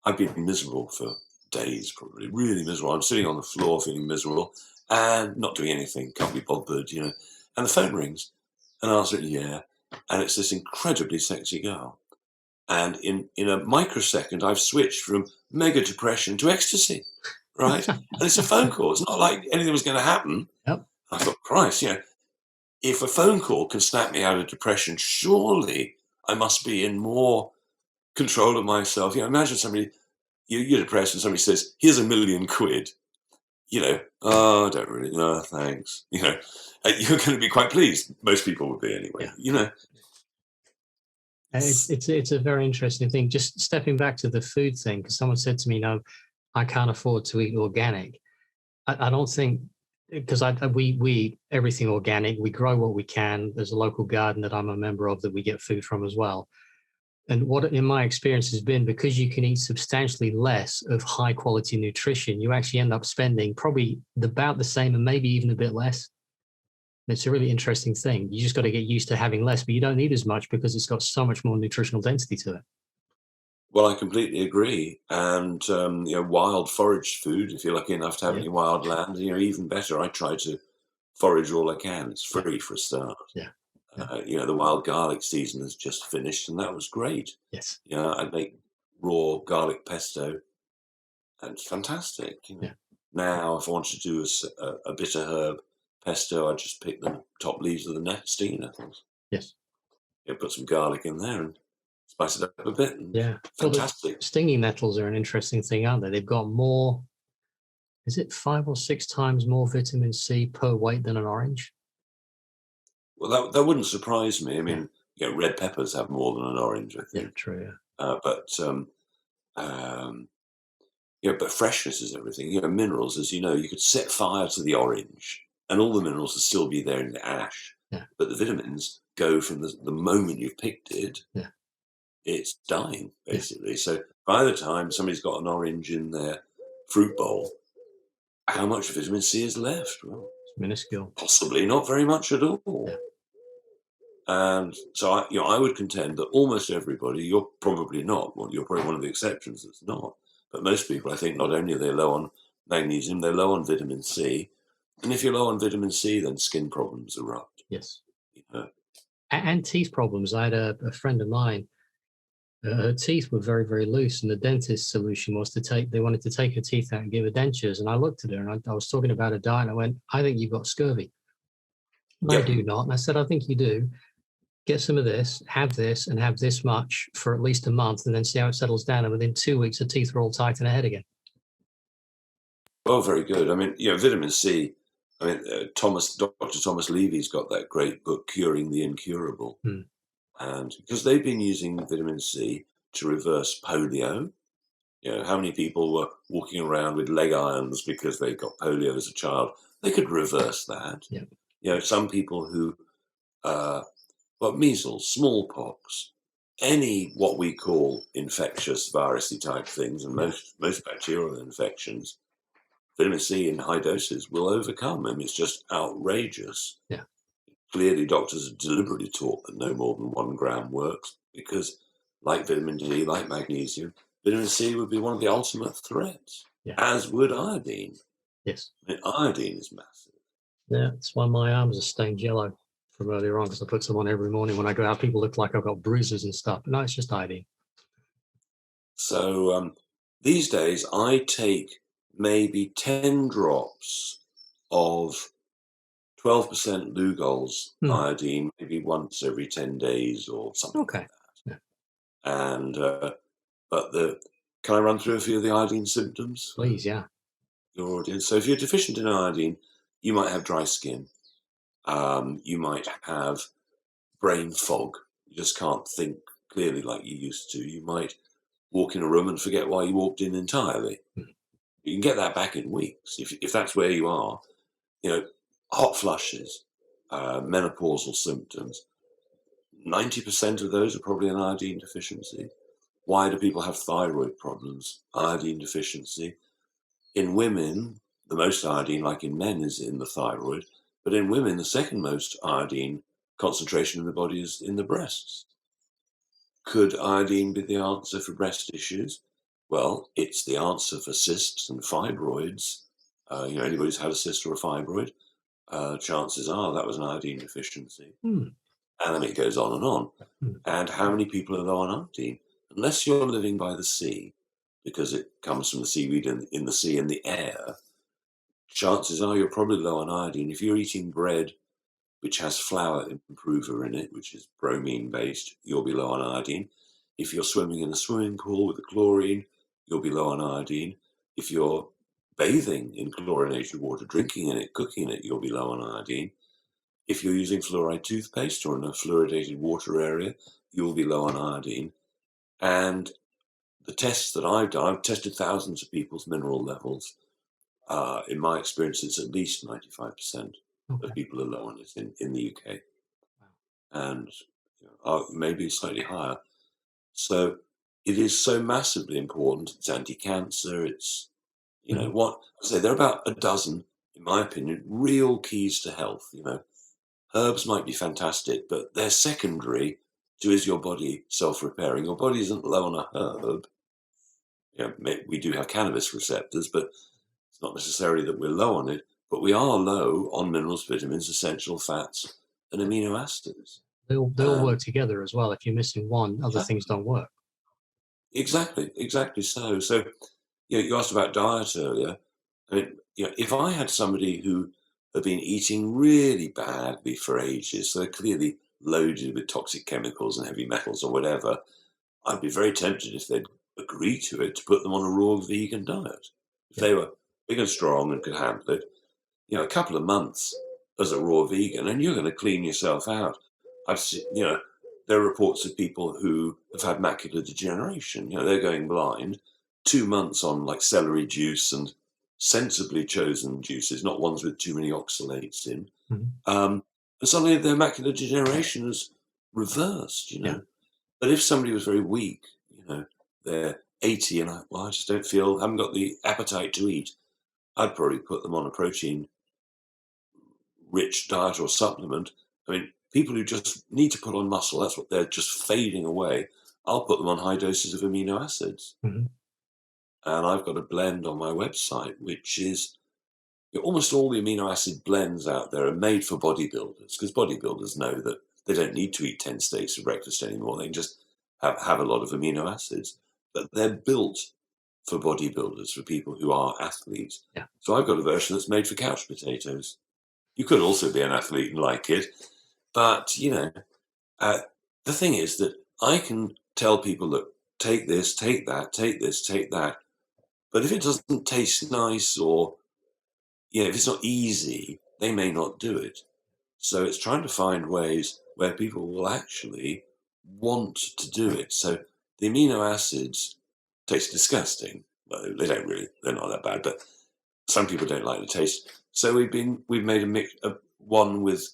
I've been miserable for days, probably, really miserable. I'm sitting on the floor feeling miserable and not doing anything, can't be bothered, And the phone rings and I answer it, and it's this incredibly sexy girl. And in a microsecond, I've switched from mega depression to ecstasy, right? And it's a phone call. It's not like anything was going to happen. Yep. I thought, Christ, if a phone call can snap me out of depression, surely I must be in more control of myself. Imagine somebody, you're depressed and somebody says, here's £1 million. Oh, I don't really know, thanks. You're going to be quite pleased. Most people would be anyway, It's a very interesting thing. Just stepping back to the food thing, because someone said to me, "No, I can't afford to eat organic." I don't think, because we eat everything organic. We grow what we can. There's a local garden that I'm a member of that we get food from as well. And what in my experience has been, because you can eat substantially less of high quality nutrition, you actually end up spending probably about the same and maybe even a bit less. It's a really interesting thing. You just got to get used to having less, but you don't need as much because it's got so much more nutritional density to it. Well, I completely agree. And, wild forage food, if you're lucky enough to have any wild land, even better. I try to forage all I can. It's free for a start. Yeah. The wild garlic season has just finished and that was great. Yes. I make raw garlic pesto and it's fantastic. Now, if I want to do a bitter herb pesto, I just pick the top leaves of the stinging nettles. Yes. Put some garlic in there and spice it up a bit. Fantastic. Well, stinging nettles are an interesting thing, aren't they? They've got more, is it 5 or 6 times more vitamin C per weight than an orange? Well, that wouldn't surprise me. Red peppers have more than an orange, I think. Yeah, true. But freshness is everything. Minerals, as you know, you could set fire to the orange and all the minerals will still be there in the ash. Yeah. But the vitamins go from the moment you've picked it. Yeah. It's dying, basically. Yeah. So by the time somebody's got an orange in their fruit bowl, how much vitamin C is left? Well, it's minuscule. Possibly not very much at all. Yeah. And so I would contend that almost everybody, you're probably not. Well, you're probably one of the exceptions that's not. But most people, I think, not only are they low on magnesium, they're low on vitamin C. And if you're low on vitamin C, then skin problems erupt. Yes. And teeth problems. I had a friend of mine Her teeth were very, very loose, and the dentist's solution was they wanted to take her teeth out and give her dentures. And I looked at her and I was talking about a diet, and I went, I think you've got scurvy. I do not. And I said, I think you do. Get some of this, and have this much for at least a month, and then see how it settles down. And within 2 weeks, her teeth were all tight in her head again. Oh, very good. I mean, vitamin C. I mean, Dr. Thomas Levy's got that great book, Curing the Incurable. And because they've been using vitamin C to reverse polio. How many people were walking around with leg irons because they got polio as a child? They could reverse that. Some people who got measles, smallpox, any what we call infectious virusy type things, and most bacterial infections, vitamin C in high doses will overcome. I mean, it's just outrageous. Clearly, doctors have deliberately taught that no more than 1 gram works because, like vitamin D, like magnesium, vitamin C would be one of the ultimate threats, as would iodine. Yes. I mean, iodine is massive. Yeah, that's why my arms are stained yellow from earlier on, because I put some on every morning when I go out. People look like I've got bruises and stuff. But no, it's just iodine. So these days, I take maybe 10 drops of 12% Lugol's iodine, maybe once every 10 days or something like that. And can I run through a few of the iodine symptoms? Please, yeah. Your audience. So if you're deficient in iodine, you might have dry skin. You might have brain fog. You just can't think clearly like you used to. You might walk in a room and forget why you walked in entirely. You can get that back in weeks if that's where you are. Hot flushes, menopausal symptoms. 90% of those are probably an iodine deficiency. Why do people have thyroid problems? Iodine deficiency. In women, the most iodine, like in men, is in the thyroid. But in women, the second most iodine concentration in the body is in the breasts. Could iodine be the answer for breast issues? Well, it's the answer for cysts and fibroids. Anybody who's had a cyst or a fibroid, chances are that was an iodine deficiency. And then it goes on and on. And how many people are low on iodine? Unless you're living by the sea, because it comes from the seaweed in the sea and the air, chances are you're probably low on iodine. If you're eating bread which has flour improver in it, which is bromine based, you'll be low on iodine. If you're swimming in a swimming pool with the chlorine, you'll be low on iodine. If you're bathing in chlorinated water, drinking in it, cooking in it, you'll be low on iodine. If you're using fluoride toothpaste or in a fluoridated water area, you'll be low on iodine. And the tests that I've done, I've tested thousands of people's mineral levels. In my experience, it's at least 95% of people are low on it in the UK. And maybe slightly higher. So it is so massively important. It's anti-cancer. It's, there are about a dozen, in my opinion, real keys to health. Herbs might be fantastic, but they're secondary to is your body self-repairing. Your body isn't low on a herb. We do have cannabis receptors, but it's not necessarily that we're low on it, but we are low on minerals, vitamins, essential fats, and amino acids. They all work together as well. If you're missing one, other things don't work. Exactly so. So, you asked about diet earlier. I mean, if I had somebody who had been eating really badly for ages, so they're clearly loaded with toxic chemicals and heavy metals or whatever, I'd be very tempted, if they'd agree to it, to put them on a raw vegan diet. If they were big and strong and could handle it, a couple of months as a raw vegan, and you're going to clean yourself out. I've seen, there are reports of people who have had macular degeneration. They're going blind. 2 months on like celery juice and sensibly chosen juices, not ones with too many oxalates in. And suddenly their macular degeneration is reversed, But if somebody was very weak, they're 80 and I just haven't got the appetite to eat, I'd probably put them on a protein-rich diet or supplement. I mean, people who just need to put on muscle, that's what they're just fading away, I'll put them on high doses of amino acids. And I've got a blend on my website, which is almost all the amino acid blends out there are made for bodybuilders, because bodybuilders know that they don't need to eat 10 steaks for breakfast anymore. They can just have a lot of amino acids, but they're built for bodybuilders, for people who are athletes. Yeah. So I've got a version that's made for couch potatoes. You could also be an athlete and like it, but the thing is that I can tell people, look, take this, take that, take this, take that. But if it doesn't taste nice, or if it's not easy, they may not do it. So it's trying to find ways where people will actually want to do it. So the amino acids taste disgusting. Well, they don't really, they're not that bad, but some people don't like the taste. So we've made one with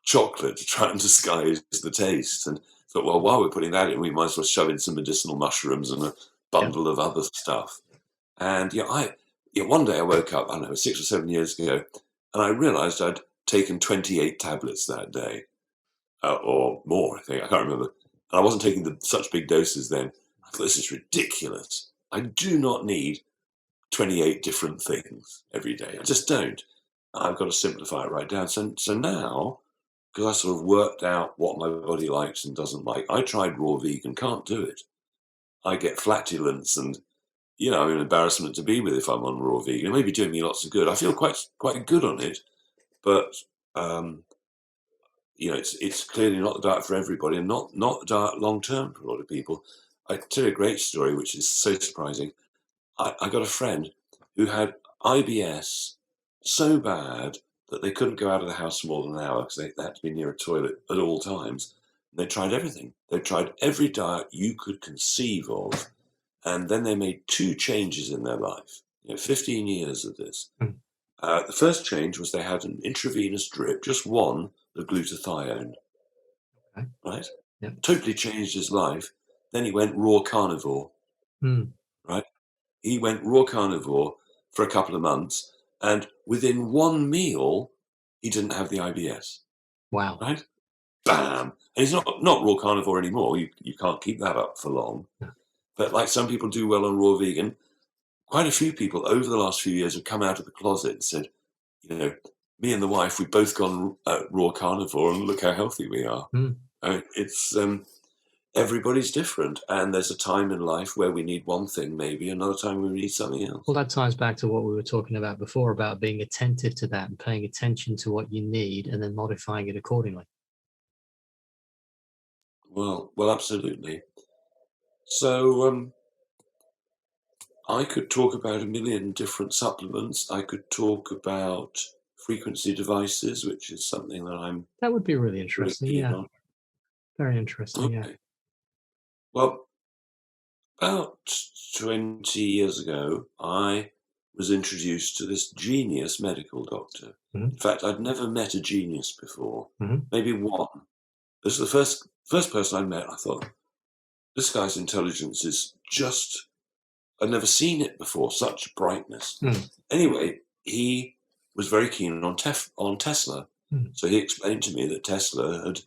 chocolate to try and disguise the taste. And thought, well, while we're putting that in, we might as well shove in some medicinal mushrooms and a bundle of other stuff. And one day I woke up, I don't know, 6 or 7 years ago, and I realized I'd taken 28 tablets that day, or more, I think. I can't remember. And I wasn't taking such big doses then. I thought, this is ridiculous. I do not need 28 different things every day. I just don't. I've got to simplify it right down. So now, because I sort of worked out what my body likes and doesn't like, I tried raw vegan, can't do it. I get flatulence and, I'm an embarrassment to be with if I'm on raw vegan. It may be doing me lots of good. I feel quite good on it, but it's clearly not the diet for everybody, and not the diet long term for a lot of people. I tell you a great story, which is so surprising. I got a friend who had IBS so bad that they couldn't go out of the house for more than an hour because they had to be near a toilet at all times. They tried everything. They tried every diet you could conceive of. And then they made 2 changes in their life. 15 years of this. The first change was they had an intravenous drip, just one, of glutathione. Okay. Right? Yeah. Totally changed his life. Then he went raw carnivore. Right? He went raw carnivore for a couple of months, and within one meal, he didn't have the IBS. Wow. Right? Bam! And he's not raw carnivore anymore. You can't keep that up for long. Yeah. But like some people do well on raw vegan, quite a few people over the last few years have come out of the closet and said, me and the wife, we've both gone raw carnivore, and look how healthy we are. It's everybody's different, and there's a time in life where we need one thing, maybe another time we need something else. Well, that ties back to what we were talking about before, about being attentive to that and paying attention to what you need and then modifying it accordingly. Well, absolutely. So I could talk about a million different supplements. I could talk about frequency devices, which is something that that would be really interesting. keen Yeah. on. Very interesting. Yeah. Okay. Well, about 20 years ago, I was introduced to this genius medical doctor. Mhm. In fact, I'd never met a genius before, Mhm. maybe one. This is the first person I met. I thought, this guy's intelligence is just, I'd never seen it before, such brightness. Anyway, he was very keen on Tesla. So he explained to me that Tesla had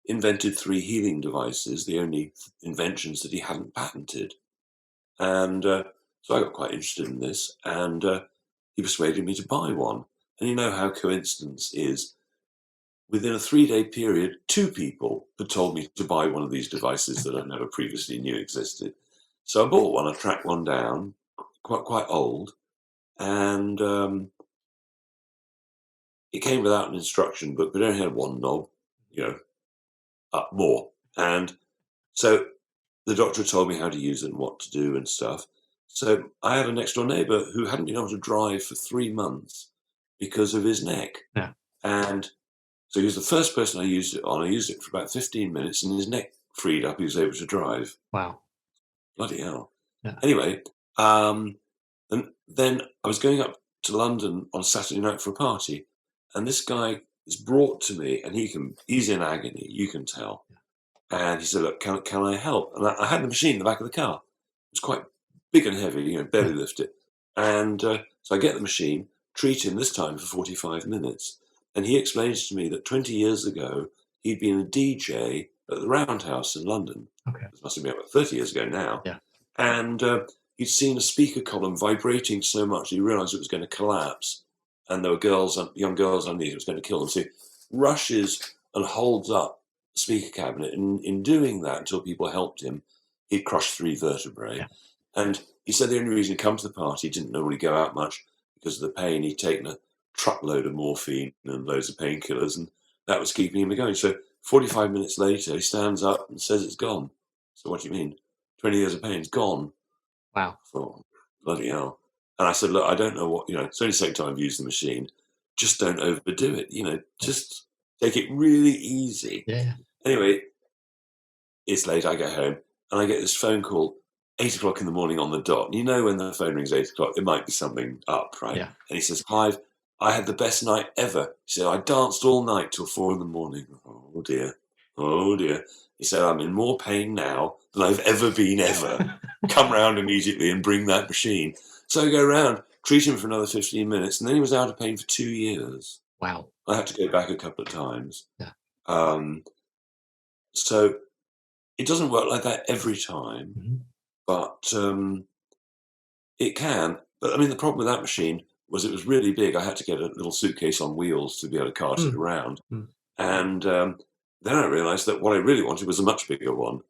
invented 3 healing devices, the only inventions that he hadn't patented. And so I got quite interested in this, and he persuaded me to buy one. And you know how coincidence is. Within a 3-day period, 2 people had told me to buy one of these devices that I never previously knew existed. So I bought one, I tracked one down, quite old, and it came without an instruction book, but it only had one knob, up more. And so the doctor told me how to use it and what to do and stuff. So I had a next door neighbor who hadn't been able to drive for 3 months because of his neck. Yeah. And so he was the first person I used it on. I used it for about 15 minutes, and his neck freed up. He was able to drive. Wow. Bloody hell. Yeah. Anyway, and then I was going up to London on Saturday night for a party, and this guy is brought to me, and he's in agony, you can tell. And he said, look, can I help? And I had the machine in the back of the car. It was quite big and heavy, belly lift it. And so I get the machine, treat him this time for 45 minutes. And he explains to me that 20 years ago, he'd been a DJ at the Roundhouse in London. Okay. This must have been about 30 years ago now. Yeah. And he'd seen a speaker column vibrating so much, he realized it was going to collapse. And there were young girls underneath, it was going to kill them. So he rushes and holds up the speaker cabinet. And in doing that, until people helped him, He'd crushed 3 vertebrae. Yeah. And he said the only reason he'd come to the party, he didn't normally go out much because of the pain. He'd taken a truckload of morphine and loads of painkillers, and that was keeping him going. So 45 minutes later, he stands up and says it's gone. So what do you mean? 20 years of pain's gone. Wow. Oh, bloody hell. And I said, look, I don't know what, it's only the second time I've used the machine. Just don't overdo it, just take it really easy. Yeah. Anyway, it's late, I get home, and I get this phone call, 8 o'clock in the morning on the dot. And when the phone rings 8 o'clock, it might be something up, right? Yeah. And he says, Clive, I had the best night ever. He said, I danced all night till 4 in the morning. Oh, dear. Oh, dear. He said, I'm in more pain now than I've ever been ever. Come round immediately and bring that machine. So I go round, treat him for another 15 minutes, and then he was out of pain for 2 years. Wow. I had to go back a couple of times. Yeah. So it doesn't work like that every time, Mm-hmm. but it can. But I mean, the problem with that machine was it was really big. I had to get a little suitcase on wheels to be able to cart it around. And then I realized that what I really wanted was a much bigger one,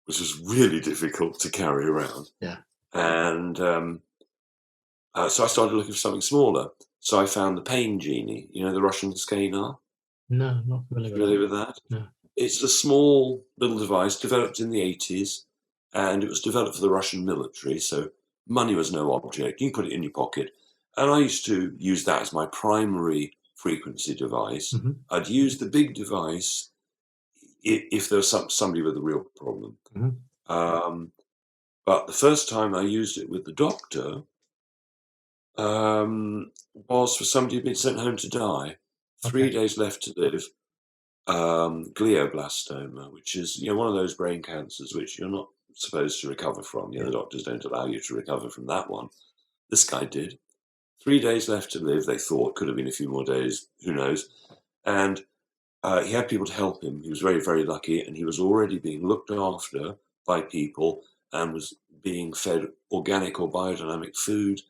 which was really difficult to carry around. Yeah. And so I started looking for something smaller. So I found the Pain Genie, the Russian scalar. No, not Familiar with that? No. It's a small little device developed in the 80s, and it was developed for the Russian military, so money was no object. You can put it in your pocket. And I used to use that as my primary frequency device. Mm-hmm. I'd use the big device if there was somebody with a real problem. Mm-hmm. But the first time I used it with the doctor was for somebody who'd been sent home to die. 3 days left to live. Glioblastoma, which is one of those brain cancers which you're not supposed to recover from. The doctors don't allow you to recover from that one. This guy did. 3 days left to live. They thought could have been a few more days. Who knows? And he had people to help him. He was very, very lucky, and he was already being looked after by people and was being fed organic or biodynamic food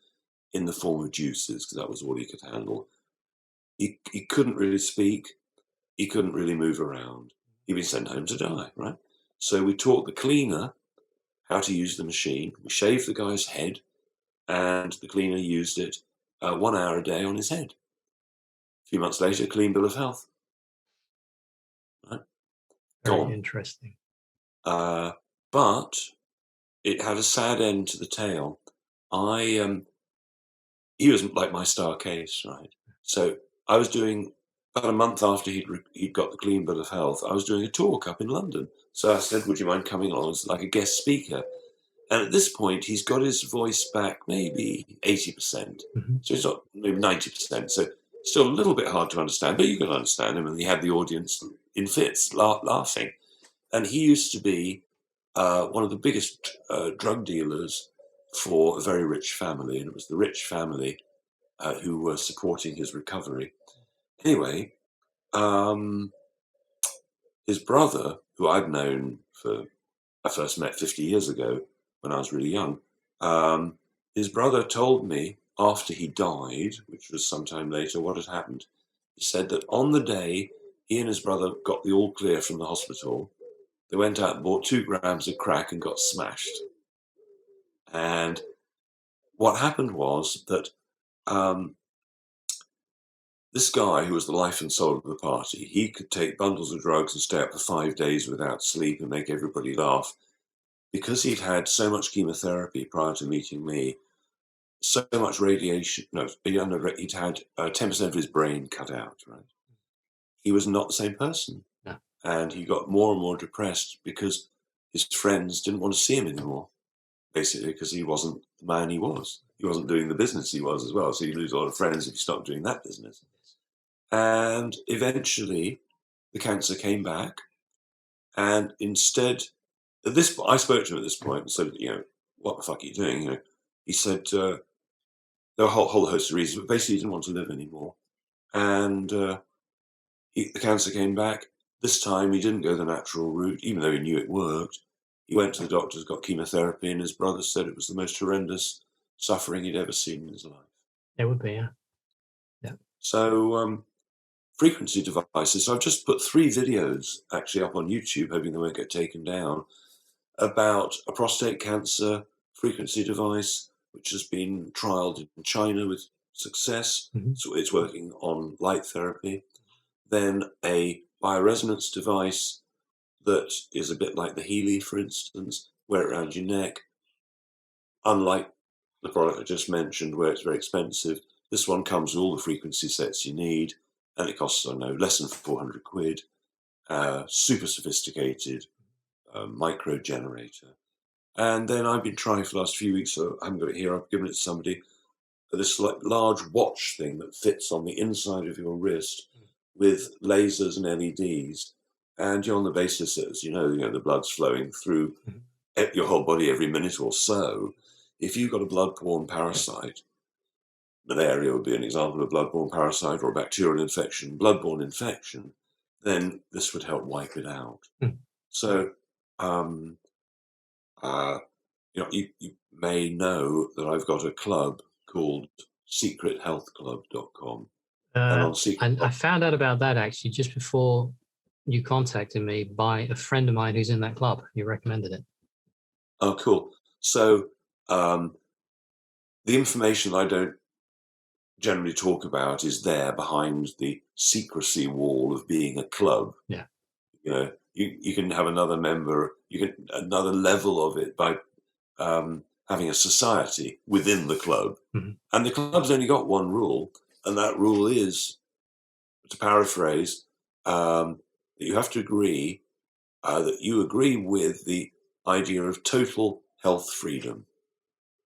in the form of juices, because that was all he could handle. He couldn't really speak. He couldn't really move around. He'd been sent home to die, right? So we taught the cleaner how to use the machine. We shaved the guy's head, and the cleaner used it 1 hour a day on his head. A few months later, clean bill of health. Right? Very interesting. But it had a sad end to the tale. He was like my star case, right? So I was doing, about a month after he'd got the clean bill of health, I was doing a talk up in London. So I said, would you mind coming along as like a guest speaker? And at this point, he's got his voice back maybe 80%. Mm-hmm. So he's not maybe 90%. So still a little bit hard to understand, but you can understand him. And he had the audience in fits, laughing. And he used to be one of the biggest drug dealers for a very rich family. And it was the rich family who were supporting his recovery. Anyway, his brother, who I'd known I first met 50 years ago when I was really young, his brother told me after he died, which was sometime later, what had happened. He said that on the day he and his brother got the all clear from the hospital, they went out and bought 2 grams of crack and got smashed. And what happened was that this guy, who was the life and soul of the party, he could take bundles of drugs and stay up for 5 days without sleep and make everybody laugh. Because he'd had so much chemotherapy prior to meeting me, so much radiation, he'd had 10% of his brain cut out, right? He was not the same person. No. And he got more and more depressed because his friends didn't want to see him anymore, basically because he wasn't the man he was. He wasn't doing the business he was as well. So you lose a lot of friends if you stop doing that business. And eventually the cancer came back. And instead, I spoke to him at this point and said, what the fuck are you doing? He said, there were a whole host of reasons, but basically he didn't want to live anymore. And the cancer came back. This time he didn't go the natural route, even though he knew it worked. He went to the doctors, got chemotherapy, and his brother said it was the most horrendous suffering he'd ever seen in his life. It would be, yeah. Yeah. So frequency devices. So I've just put 3 videos actually up on YouTube, hoping they won't get taken down. about a prostate cancer frequency device, which has been trialed in China with success. So it's working on light therapy. Then a bioresonance device that is a bit like the Healy, for instance, wear it around your neck. Unlike the product I just mentioned, where it's very expensive, this one comes with all the frequency sets you need, and it costs, I don't know, less than 400 quid. Super sophisticated micro generator. And then I've been trying for the last few weeks, so I haven't got it here, I've given it to somebody, this like large watch thing that fits on the inside of your wrist with lasers and LEDs. And you're on the basis that, as you know, the blood's flowing through your whole body every minute or so. If you've got a blood-borne parasite, malaria would be an example of a blood-borne parasite, or a bacterial infection, blood-borne infection, then this would help wipe it out. So, you may know that I've got a club called secrethealthclub.com. And on And I found out about that actually just before you contacted me by a friend of mine who's in that club. You recommended it. Oh, cool. So the information I don't generally talk about is there behind the secrecy wall of being a club. Yeah. You can have another member, another level of it by having a society within the club. And the club's only got one rule, and that rule is, to paraphrase, that you have to agree that you agree with the idea of total health freedom.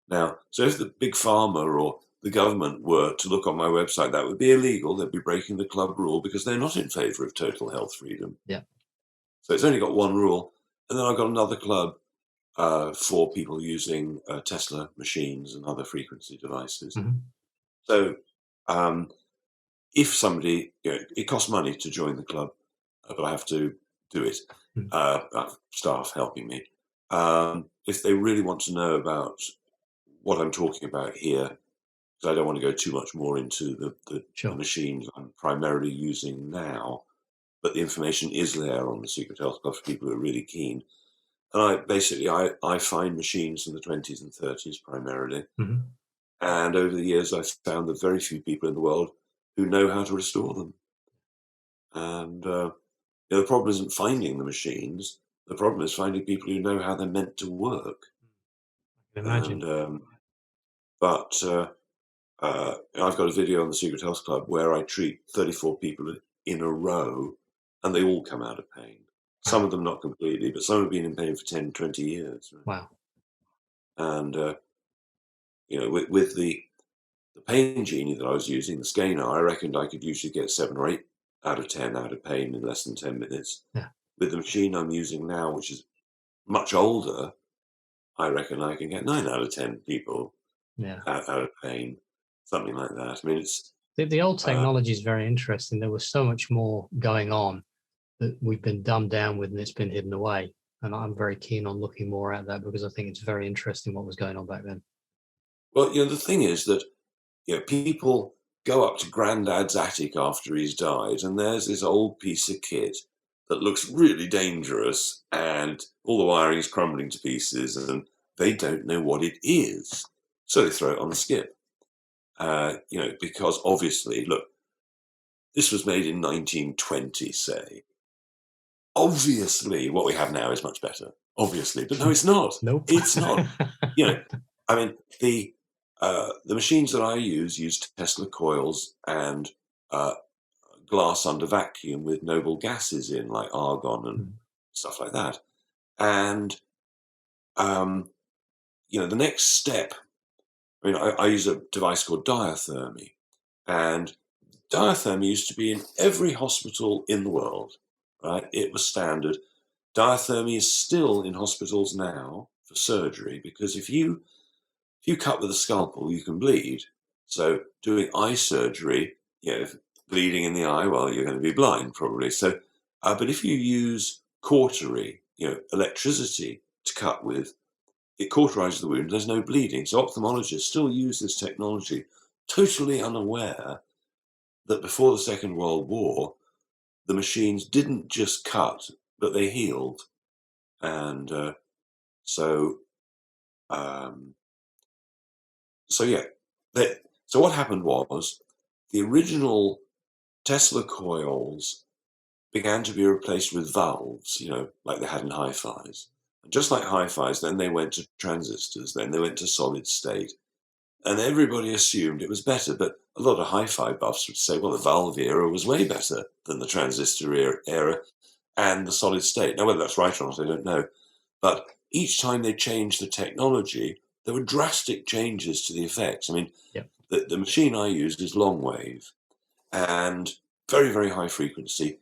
Now, so if the big pharma or the government were to look on my website, that would be illegal. They'd be breaking the club rule because they're not in favor of total health freedom. Yeah. So it's only got one rule. And then I've got another club for people using Tesla machines and other frequency devices. So if somebody, it costs money to join the club, but I have to do it. I have staff helping me. If they really want to know about what I'm talking about here, because I don't want to go too much more into the machines I'm primarily using now, but the information is there on the Secret Health Club for people who are really keen. And I find machines from the 20s and 30s primarily. And over the years, I've found that very few people in the world who know how to restore them. And the problem isn't finding the machines. The problem is finding people who know how they're meant to work. I can imagine. And, but I've got a video on the Secret Health Club where I treat 34 people in a row, and they all come out of pain. Some of them not completely, but some have been in pain for 10, 20 years. Right? Wow. And, with the pain genie that I was using, the scanner, I reckoned I could usually get 7 or 8 out of 10 out of pain in less than 10 minutes. Yeah. With the machine I'm using now, which is much older, I reckon I can get 9 out of 10 people out of pain, something like that. I mean, it's the old technology is very interesting. There was so much more going on that we've been dumbed down with, and it's been hidden away. And I'm very keen on looking more at that because I think it's very interesting what was going on back then. Well, the thing is that people go up to Grandad's attic after he's died, and there's this old piece of kit that looks really dangerous, and all the wiring's crumbling to pieces, and they don't know what it is, so they throw it on the skip. Because obviously, look, this was made in 1920, say. Obviously, what we have now is much better. Obviously, but no, it's not. Nope. It's not. I mean, the machines that I use Tesla coils and glass under vacuum with noble gases in, like argon and stuff like that. And the next step. I mean, I use a device called diathermy, and diathermy used to be in every hospital in the world. Right? It was standard. Diathermy is still in hospitals now for surgery because if you cut with a scalpel, you can bleed. So doing eye surgery, bleeding in the eye, well, you're going to be blind probably. So, but if you use cautery, electricity to cut with, it cauterizes the wound. There's no bleeding. So ophthalmologists still use this technology, totally unaware that before the Second World War, the machines didn't just cut, but they healed. And So, um, so yeah. So what happened was the original Tesla coils began to be replaced with valves, like they had in hi-fis. And just like hi-fis, then they went to transistors, then they went to solid state. And everybody assumed it was better, but a lot of hi-fi buffs would say, well, the valve era was way better than the transistor era and the solid state. Now, whether that's right or not, I don't know. But each time they changed the technology, there were drastic changes to the effects. I mean, Yep. the machine I used is long wave and very, very high frequency,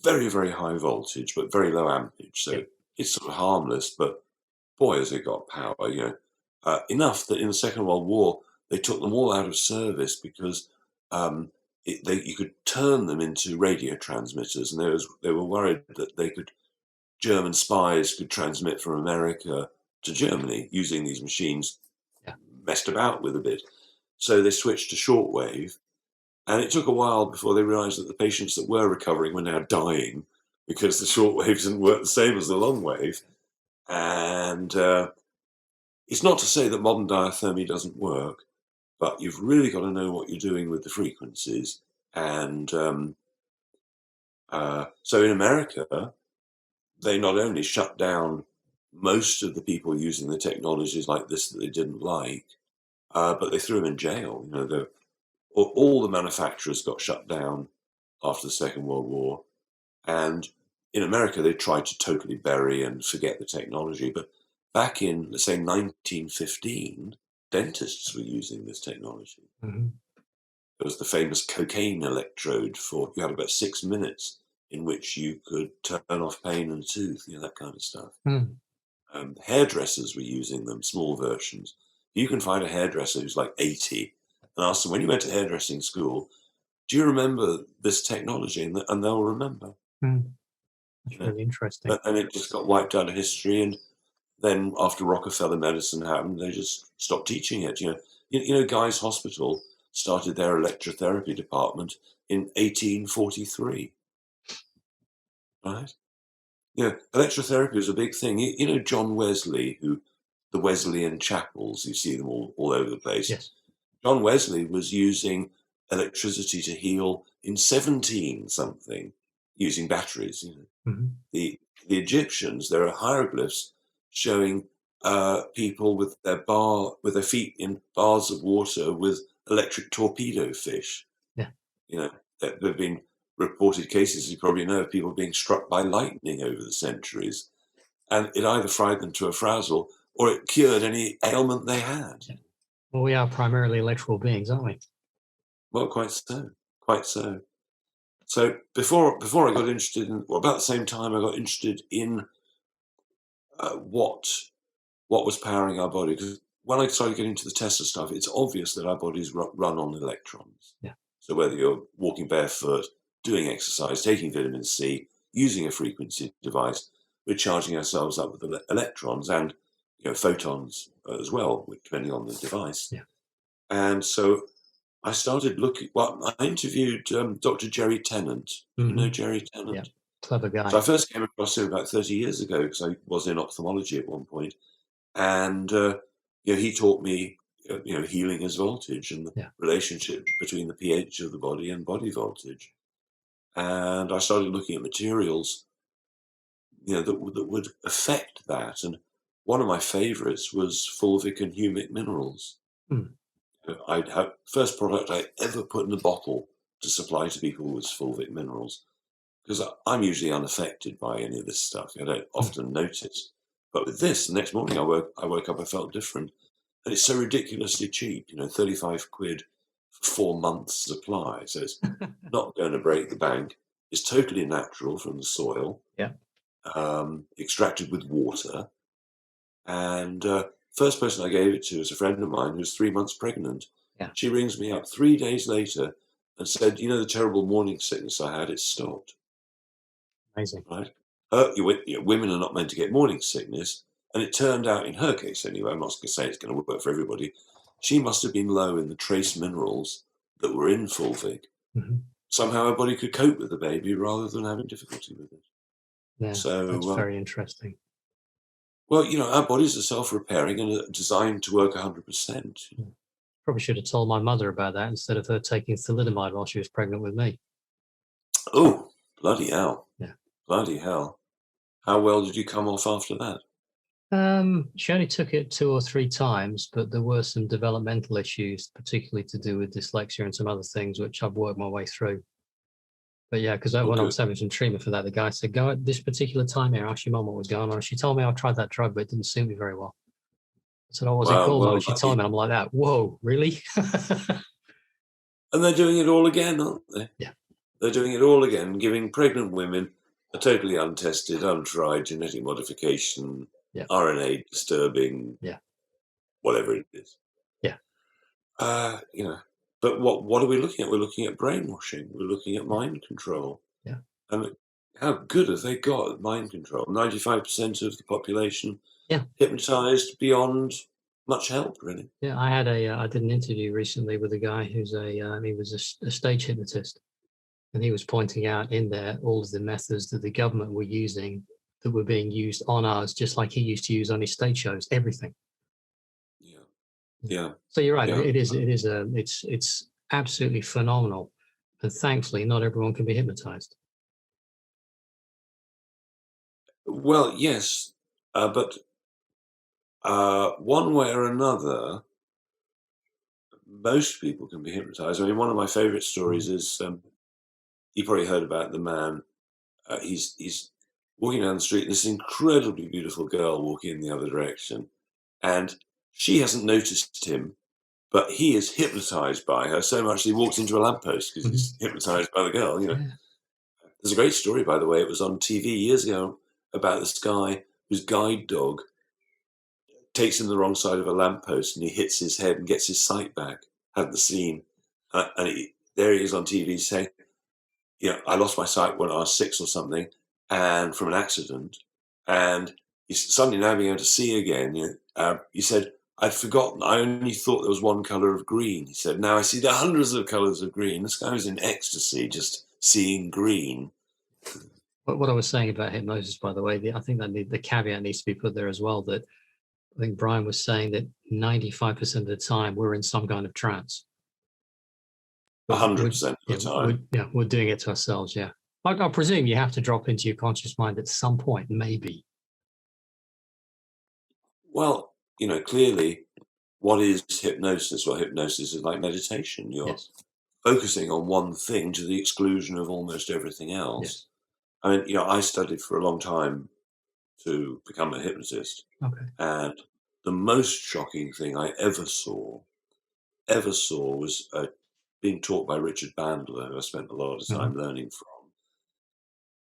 very, very high voltage, but very low amperage. So Yep. it's sort of harmless, but boy, has it got power, enough that in the Second World War, they took them all out of service because you could turn them into radio transmitters, and they were worried that German spies could transmit from America to Germany using these machines, Yeah. messed about with a bit. So they switched to shortwave, and it took a while before they realized that the patients that were recovering were now dying because the shortwave didn't work the same as the long wave. And it's not to say that modern diathermy doesn't work, but you've really got to know what you're doing with the frequencies. And so in America, they not only shut down most of the people using the technologies like this that they didn't like, but they threw them in jail. All the manufacturers got shut down after the Second World War. And in America, they tried to totally bury and forget the technology. But back in, let's say, 1915, dentists were using this technology. Mm-hmm. There was the famous cocaine electrode you had about 6 minutes in which you could turn off pain and tooth, that kind of stuff. Mm. Hairdressers were using them, small versions. You can find a hairdresser who's like 80 and ask them, when you went to hairdressing school, do you remember this technology? And they'll remember. Mm. That's really interesting. And it just got wiped out of history. And then after Rockefeller medicine happened, they just stopped teaching it. Guy's Hospital started their electrotherapy department in 1843. Right? Electrotherapy was a big thing. John Wesley, the Wesleyan chapels, you see them all over the place. Yes. John Wesley was using electricity to heal in 17 something using batteries. Mm-hmm. The Egyptians, there are hieroglyphs showing people with their feet in bars of water with electric torpedo fish. Yeah. There have been reported cases, you probably know, of people being struck by lightning over the centuries, and it either fried them to a frazzle or it cured any ailment they had. Yeah. Well, we are primarily electrical beings, aren't we? Well, quite so. So before I got interested in, about the same time I got interested in what was powering our body. Because when I started getting into the Tesla stuff, it's obvious that our bodies run on electrons. Yeah. So whether you're walking barefoot, doing exercise, taking vitamin C, using a frequency device, we're charging ourselves up with electrons and photons as well, depending on the device. Yeah. And so I started looking. Well, I interviewed Dr. Jerry Tennant. Mm-hmm. You know Jerry Tennant? Yeah, clever guy. So I first came across him about 30 years ago because I was in ophthalmology at one point, and he taught me healing as voltage and the relationship between the pH of the body and body voltage. And I started looking at materials that would affect that. And one of my favorites was fulvic and humic minerals. Mm. First product I ever put in a bottle to supply to people was fulvic minerals, because I'm usually unaffected by any of this stuff. I don't often notice. But with this, the next morning I woke up, I felt different. And it's so ridiculously cheap, 35 quid for 4 months supply. So it's not going to break the bank. It's totally natural from the soil. Yeah. Extracted with water. And first person I gave it to is a friend of mine who's 3 months pregnant. Yeah. She rings me up 3 days later and said, the terrible morning sickness I had, it's stopped. Amazing. Right? Women are not meant to get morning sickness. And it turned out, in her case anyway, I'm not going to say it's going to work for everybody, she must have been low in the trace minerals that were in fulvic. Mm-hmm. Somehow her body could cope with the baby rather than having difficulty with it. Yeah, so that's very interesting. Well, our bodies are self-repairing and are designed to work 100%. Probably should have told my mother about that instead of her taking thalidomide while she was pregnant with me. Oh, bloody hell. Yeah. Bloody hell. How well did you come off after that? She only took it 2 or 3 times, but there were some developmental issues, particularly to do with dyslexia and some other things, which I've worked my way through. But yeah, because when I good. was having some treatment for that, the guy said, "Go at this particular time here, ask your mum what was going on." She told me I tried that drug, but it didn't suit me very well. I said, "Oh, what's it Wow, called?" well, And she told me, and I'm like that. Whoa, really? And they're doing it all again, aren't they? Yeah. They're doing it all again, giving pregnant women a totally untested, untried genetic modification, Yeah. RNA disturbing, Yeah. whatever it is. Yeah. But what are we looking at? We're looking at brainwashing. We're looking at mind control. Yeah. And how good have they got at mind control? 95% of the population hypnotized beyond much help, really. Yeah, I did an interview recently with a guy who's he was a stage hypnotist, and he was pointing out in there all of the methods that the government were using that were being used on us, just like he used to use on his stage shows, everything. Yeah. So you're right. Yeah. It's absolutely phenomenal, and thankfully, not everyone can be hypnotized. Well, yes, but one way or another, most people can be hypnotized. I mean, one of my favorite stories is you probably heard about the man. He's walking down the street, and this incredibly beautiful girl walking in the other direction, and she hasn't noticed him, but he is hypnotized by her so much that he walks into a lamppost because he's hypnotized by the girl. Yeah. There's a great story, by the way. It was on TV years ago about this guy whose guide dog takes him the wrong side of a lamppost and he hits his head and gets his sight back. Had the scene. There he is on TV saying, I lost my sight when I was 6 or something, and from an accident, and he's suddenly now being able to see again. He said, "I'd forgotten. I only thought there was one color of green." He said, "Now I see there are hundreds of colors of green." This guy was in ecstasy, just seeing green. But what I was saying about hypnosis, by the way, I think that the caveat needs to be put there as well. That I think Brian was saying that 95% of the time we're in some kind of trance. 100% of the time. We're doing it to ourselves. Yeah, I presume you have to drop into your conscious mind at some point, maybe. Well, clearly, what is hypnosis? Well, hypnosis is like meditation. You're focusing on one thing to the exclusion of almost everything else. Yes. I mean, I studied for a long time to become a hypnotist. Okay. And the most shocking thing I ever saw was being taught by Richard Bandler, who I spent a lot of time learning from.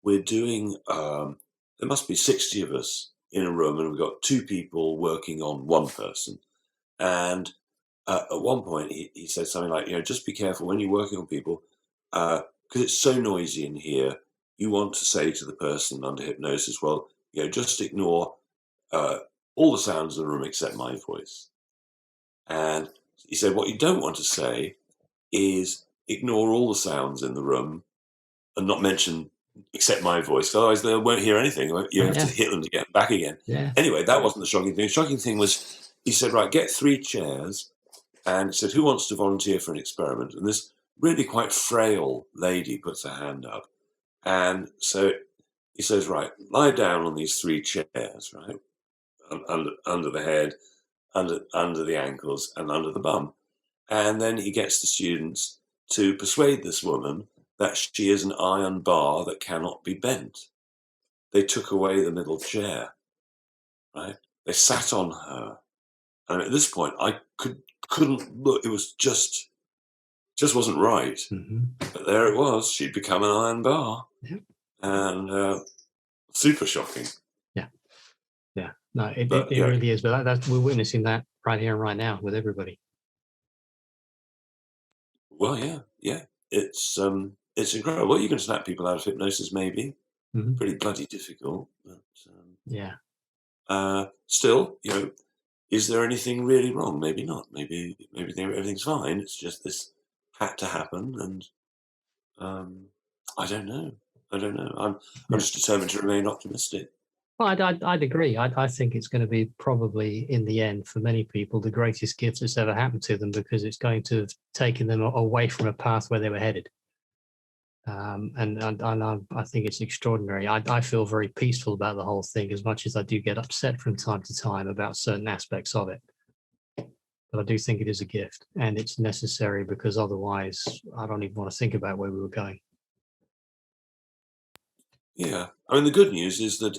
We're doing, there must be 60 of us in a room, and we've got 2 people working on one person. And at one point, he said something like, just be careful when you're working on people, because it's so noisy in here. You want to say to the person under hypnosis, well, just ignore all the sounds in the room except my voice. And he said, what you don't want to say is ignore all the sounds in the room and not mention except my voice, otherwise they won't hear anything. You have to hit them to get back again. Yeah. Anyway, that wasn't the shocking thing. The shocking thing was, he said, right, get 3 chairs, and he said, who wants to volunteer for an experiment? And this really quite frail lady puts her hand up. And so he says, right, lie down on these 3 chairs, right? Under the head, under the ankles, and under the bum. And then he gets the students to persuade this woman that she is an iron bar that cannot be bent. They took away the middle chair, right? They sat on her. And at this point, I couldn't look. It was just wasn't right. Mm-hmm. But there it was. She'd become an iron bar. Yep. And super shocking. Yeah. No, it really is. But we're witnessing that right here and right now with everybody. Well, yeah. It's incredible. Well, you can snap people out of hypnosis, maybe. Mm-hmm. Pretty bloody difficult. But, yeah. Still, is there anything really wrong? Maybe not. Maybe everything's fine. It's just this had to happen, and I don't know. I'm just determined to remain optimistic. Well, I'd agree. I think it's going to be probably, in the end, for many people, the greatest gift that's ever happened to them, because it's going to have taken them away from a path where they were headed. And I think it's extraordinary. I feel very peaceful about the whole thing, as much as I do get upset from time to time about certain aspects of it. But I do think it is a gift, and it's necessary, because otherwise I don't even want to think about where we were going. Yeah. I mean, the good news is that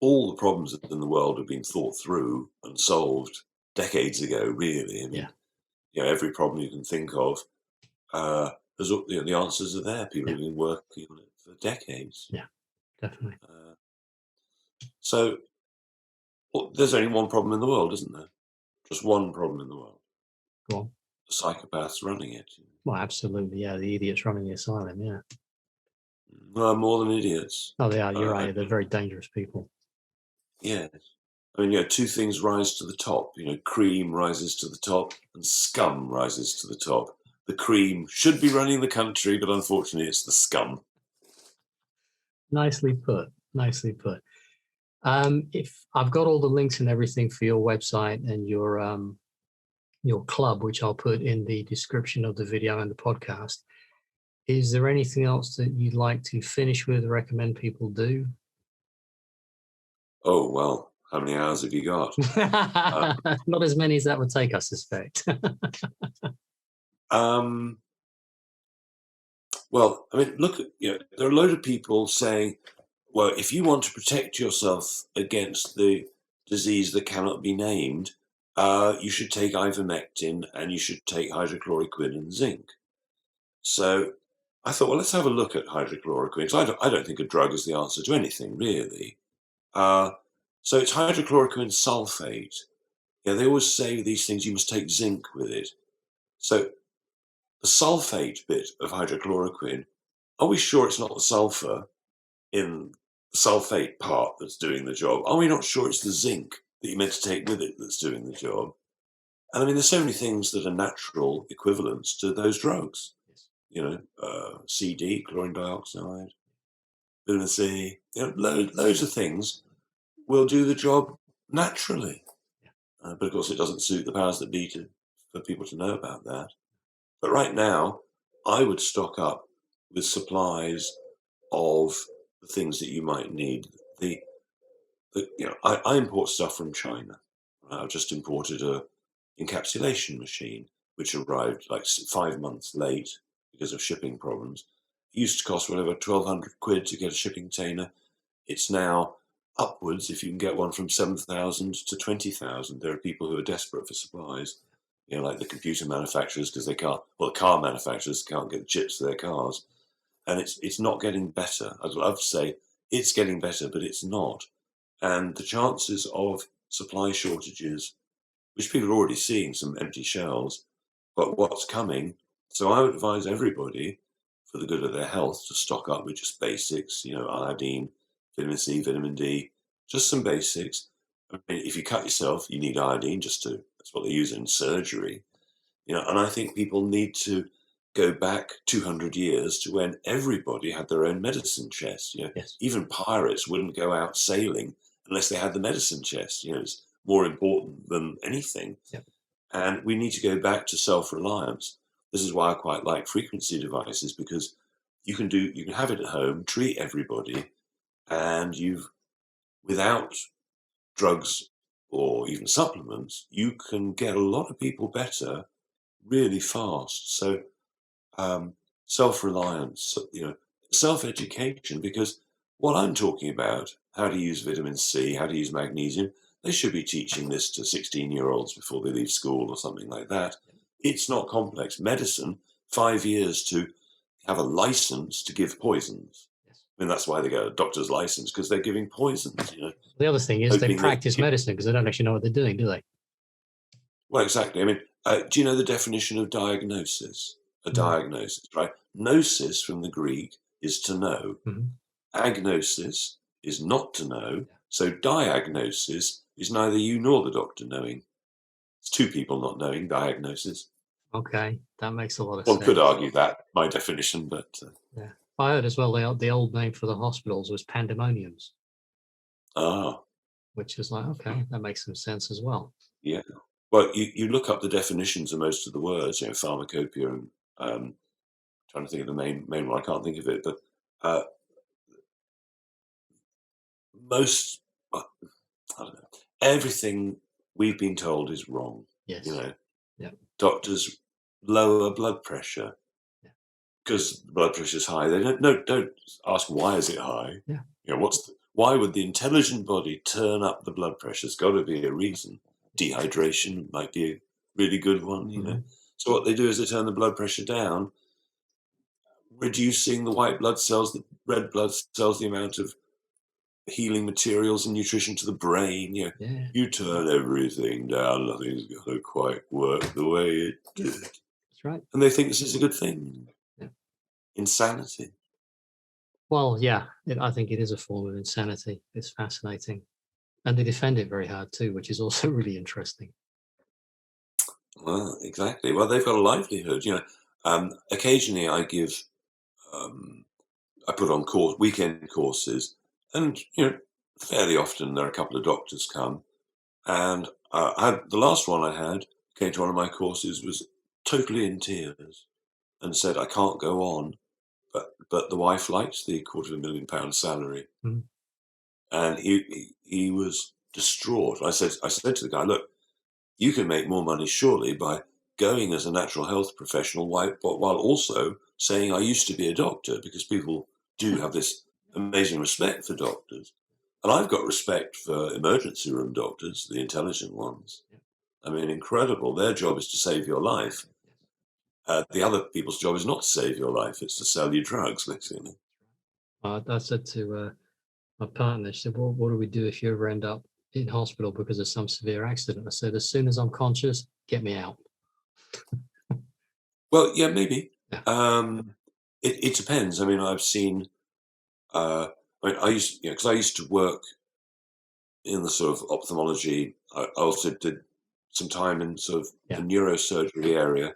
all the problems in the world have been thought through and solved decades ago, really. I mean, every problem you can think of, the answers are there. People have been working on it for decades. Yeah, definitely. So there's only one problem in the world, isn't there? Just one problem in the world. Go on. The psychopaths running it. Well, absolutely. Yeah, the idiots running the asylum. Yeah. No, more than idiots. Oh, they are. You're right. They're very dangerous people. Yes. I mean, two things rise to the top. Cream rises to the top and scum rises to the top. The cream should be running the country, but unfortunately it's the scum. Nicely put. Nicely put. If I've got all the links and everything for your website and your club, which I'll put in the description of the video and the podcast, is there anything else that you'd like to finish with, recommend people do? Oh, well, how many hours have you got? Not as many as that would take, I suspect. Well, I mean, look, there are a load of people saying, well, if you want to protect yourself against the disease that cannot be named, you should take ivermectin and you should take hydrochloroquine and zinc. So I thought, well, let's have a look at hydrochloroquine. So I don't think a drug is the answer to anything, really. So it's hydrochloroquine sulfate. Yeah, they always say these things, you must take zinc with it. So the sulfate bit of hydrochloroquine, are we sure it's not the sulfur in the sulfate part that's doing the job? Are we not sure it's the zinc that you're meant to take with it that's doing the job? And I mean, there's so many things that are natural equivalents to those drugs. CD, chlorine dioxide, vitamin C, loads of things will do the job naturally. But of course, it doesn't suit the powers that be for people to know about that. But right now, I would stock up with supplies of the things that you might need. I import stuff from China. I've just imported a encapsulation machine, which arrived like 5 months late because of shipping problems. It used to cost whatever, 1,200 quid to get a shipping container. It's now upwards, if you can get one, from 7,000 to 20,000. There are people who are desperate for supplies, like the computer manufacturers, because they can't, well, the car manufacturers can't get the chips for their cars. And it's not getting better. I'd love to say it's getting better, but it's not. And the chances of supply shortages, which people are already seeing some empty shelves, but what's coming. So I would advise everybody, for the good of their health, to stock up with just basics, iodine, vitamin C, vitamin D, just some basics. I mean, if you cut yourself, you need iodine that's what they use in surgery. And I think people need to go back 200 years to when everybody had their own medicine chest. Yes. Even pirates wouldn't go out sailing unless they had the medicine chest. It's more important than anything. Yep. And we need to go back to self-reliance. This is why I quite like frequency devices, because you can have it at home, treat everybody, and without drugs or even supplements, you can get a lot of people better really fast. So self-reliance, self-education, because what I'm talking about, how to use vitamin C, how to use magnesium, they should be teaching this to 16-year-olds before they leave school or something like that. It's not complex. Medicine, 5 years to have a license to give poisons. I mean, that's why they get a doctor's license, because they're giving poisons. The other thing is they practice medicine because they don't actually know what they're doing, do they? Well, exactly. I mean, do you know the definition of diagnosis? Diagnosis, right? Gnosis from the Greek is to know. Mm-hmm. Agnosis is not to know. So diagnosis is neither you nor the doctor knowing. It's two people not knowing, diagnosis. Okay, that makes a lot of sense. One could argue that, my definition, but... yeah. I heard as well the old name for the hospitals was pandemoniums. Ah, which is like, okay, that makes some sense as well. yeah. Well, you look up the definitions of most of the words, pharmacopoeia and trying to think of the main one. I can't think of it, but uh, most, I don't know, everything we've been told is wrong. Yes. Yeah. Doctors lower blood pressure Yeah. because blood pressure is high. They don't ask why is it high. Yeah. Why would the intelligent body turn up the blood pressure? There's got to be a reason. Dehydration might be a really good one. So what they do is they turn the blood pressure down, reducing the white blood cells, the red blood cells, the amount of healing materials and nutrition to the brain. You turn everything down, nothing's going to quite work the way it did. That's right. And they think this is a good thing. Yeah. Insanity. Well, yeah, I think it is a form of insanity. It's fascinating. And they defend it very hard too, which is also really interesting. Well, exactly. Well, they've got a livelihood. Occasionally I give, I put on weekend courses, and fairly often there are a couple of doctors come, and the last one I had came to one of my courses, was totally in tears, and said, "I can't go on, but the wife likes the £250,000 salary," and he was distraught. I said to the guy, "Look, you can make more money surely by going as a natural health professional, while also saying I used to be a doctor, because people do have this amazing respect for doctors. And I've got respect for emergency room doctors, the intelligent ones. I mean, incredible. Their job is to save your life. The other people's job is not to save your life. It's to sell you drugs, basically." I said to my partner, she said, well, what do we do if you ever end up in hospital because of some severe accident? I said, as soon as I'm conscious, get me out. Well, yeah, maybe. Yeah. It depends. I mean, I've seen. I used, because I used to work in the sort of ophthalmology. I also did some time in sort of the neurosurgery area,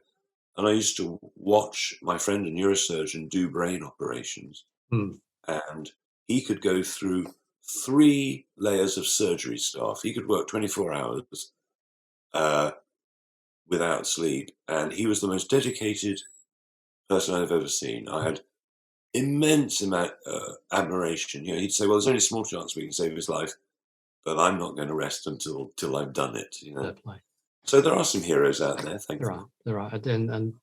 and I used to watch my friend, a neurosurgeon, do brain operations, and he could go through 3 layers of surgery staff. He could work 24 hours without sleep, and he was the most dedicated person I've ever seen. I had immense admiration. He'd say, "Well, there's only a small chance we can save his life, but I'm not going to rest till I've done it." So there are some heroes out there. Thankfully, there are, and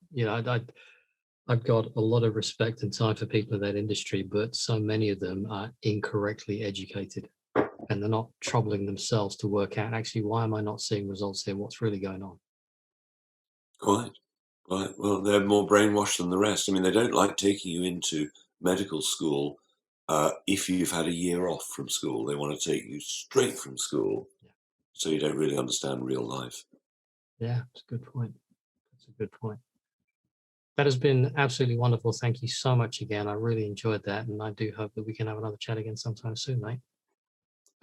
I've got a lot of respect and time for people in that industry, but so many of them are incorrectly educated, and they're not troubling themselves to work out actually, why am I not seeing results here? What's really going on? Quite. Well, they're more brainwashed than the rest. I mean, they don't like taking you into medical school if you've had a year off from school. They want to take you straight from school, so you don't really understand real life. Yeah, that's a good point. That's a good point. That has been absolutely wonderful. Thank you so much again. I really enjoyed that, and I do hope that we can have another chat again sometime soon, mate.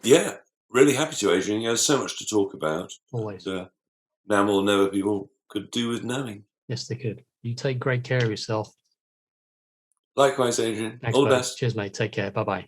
Yeah, really happy to, Adrian. There's so much to talk about. Always. And, now more than ever, people could do with knowing. Yes, they could. You take great care of yourself. Likewise, Adrian. Thanks, All the buddy. best. Cheers, mate. Take care. Bye-bye.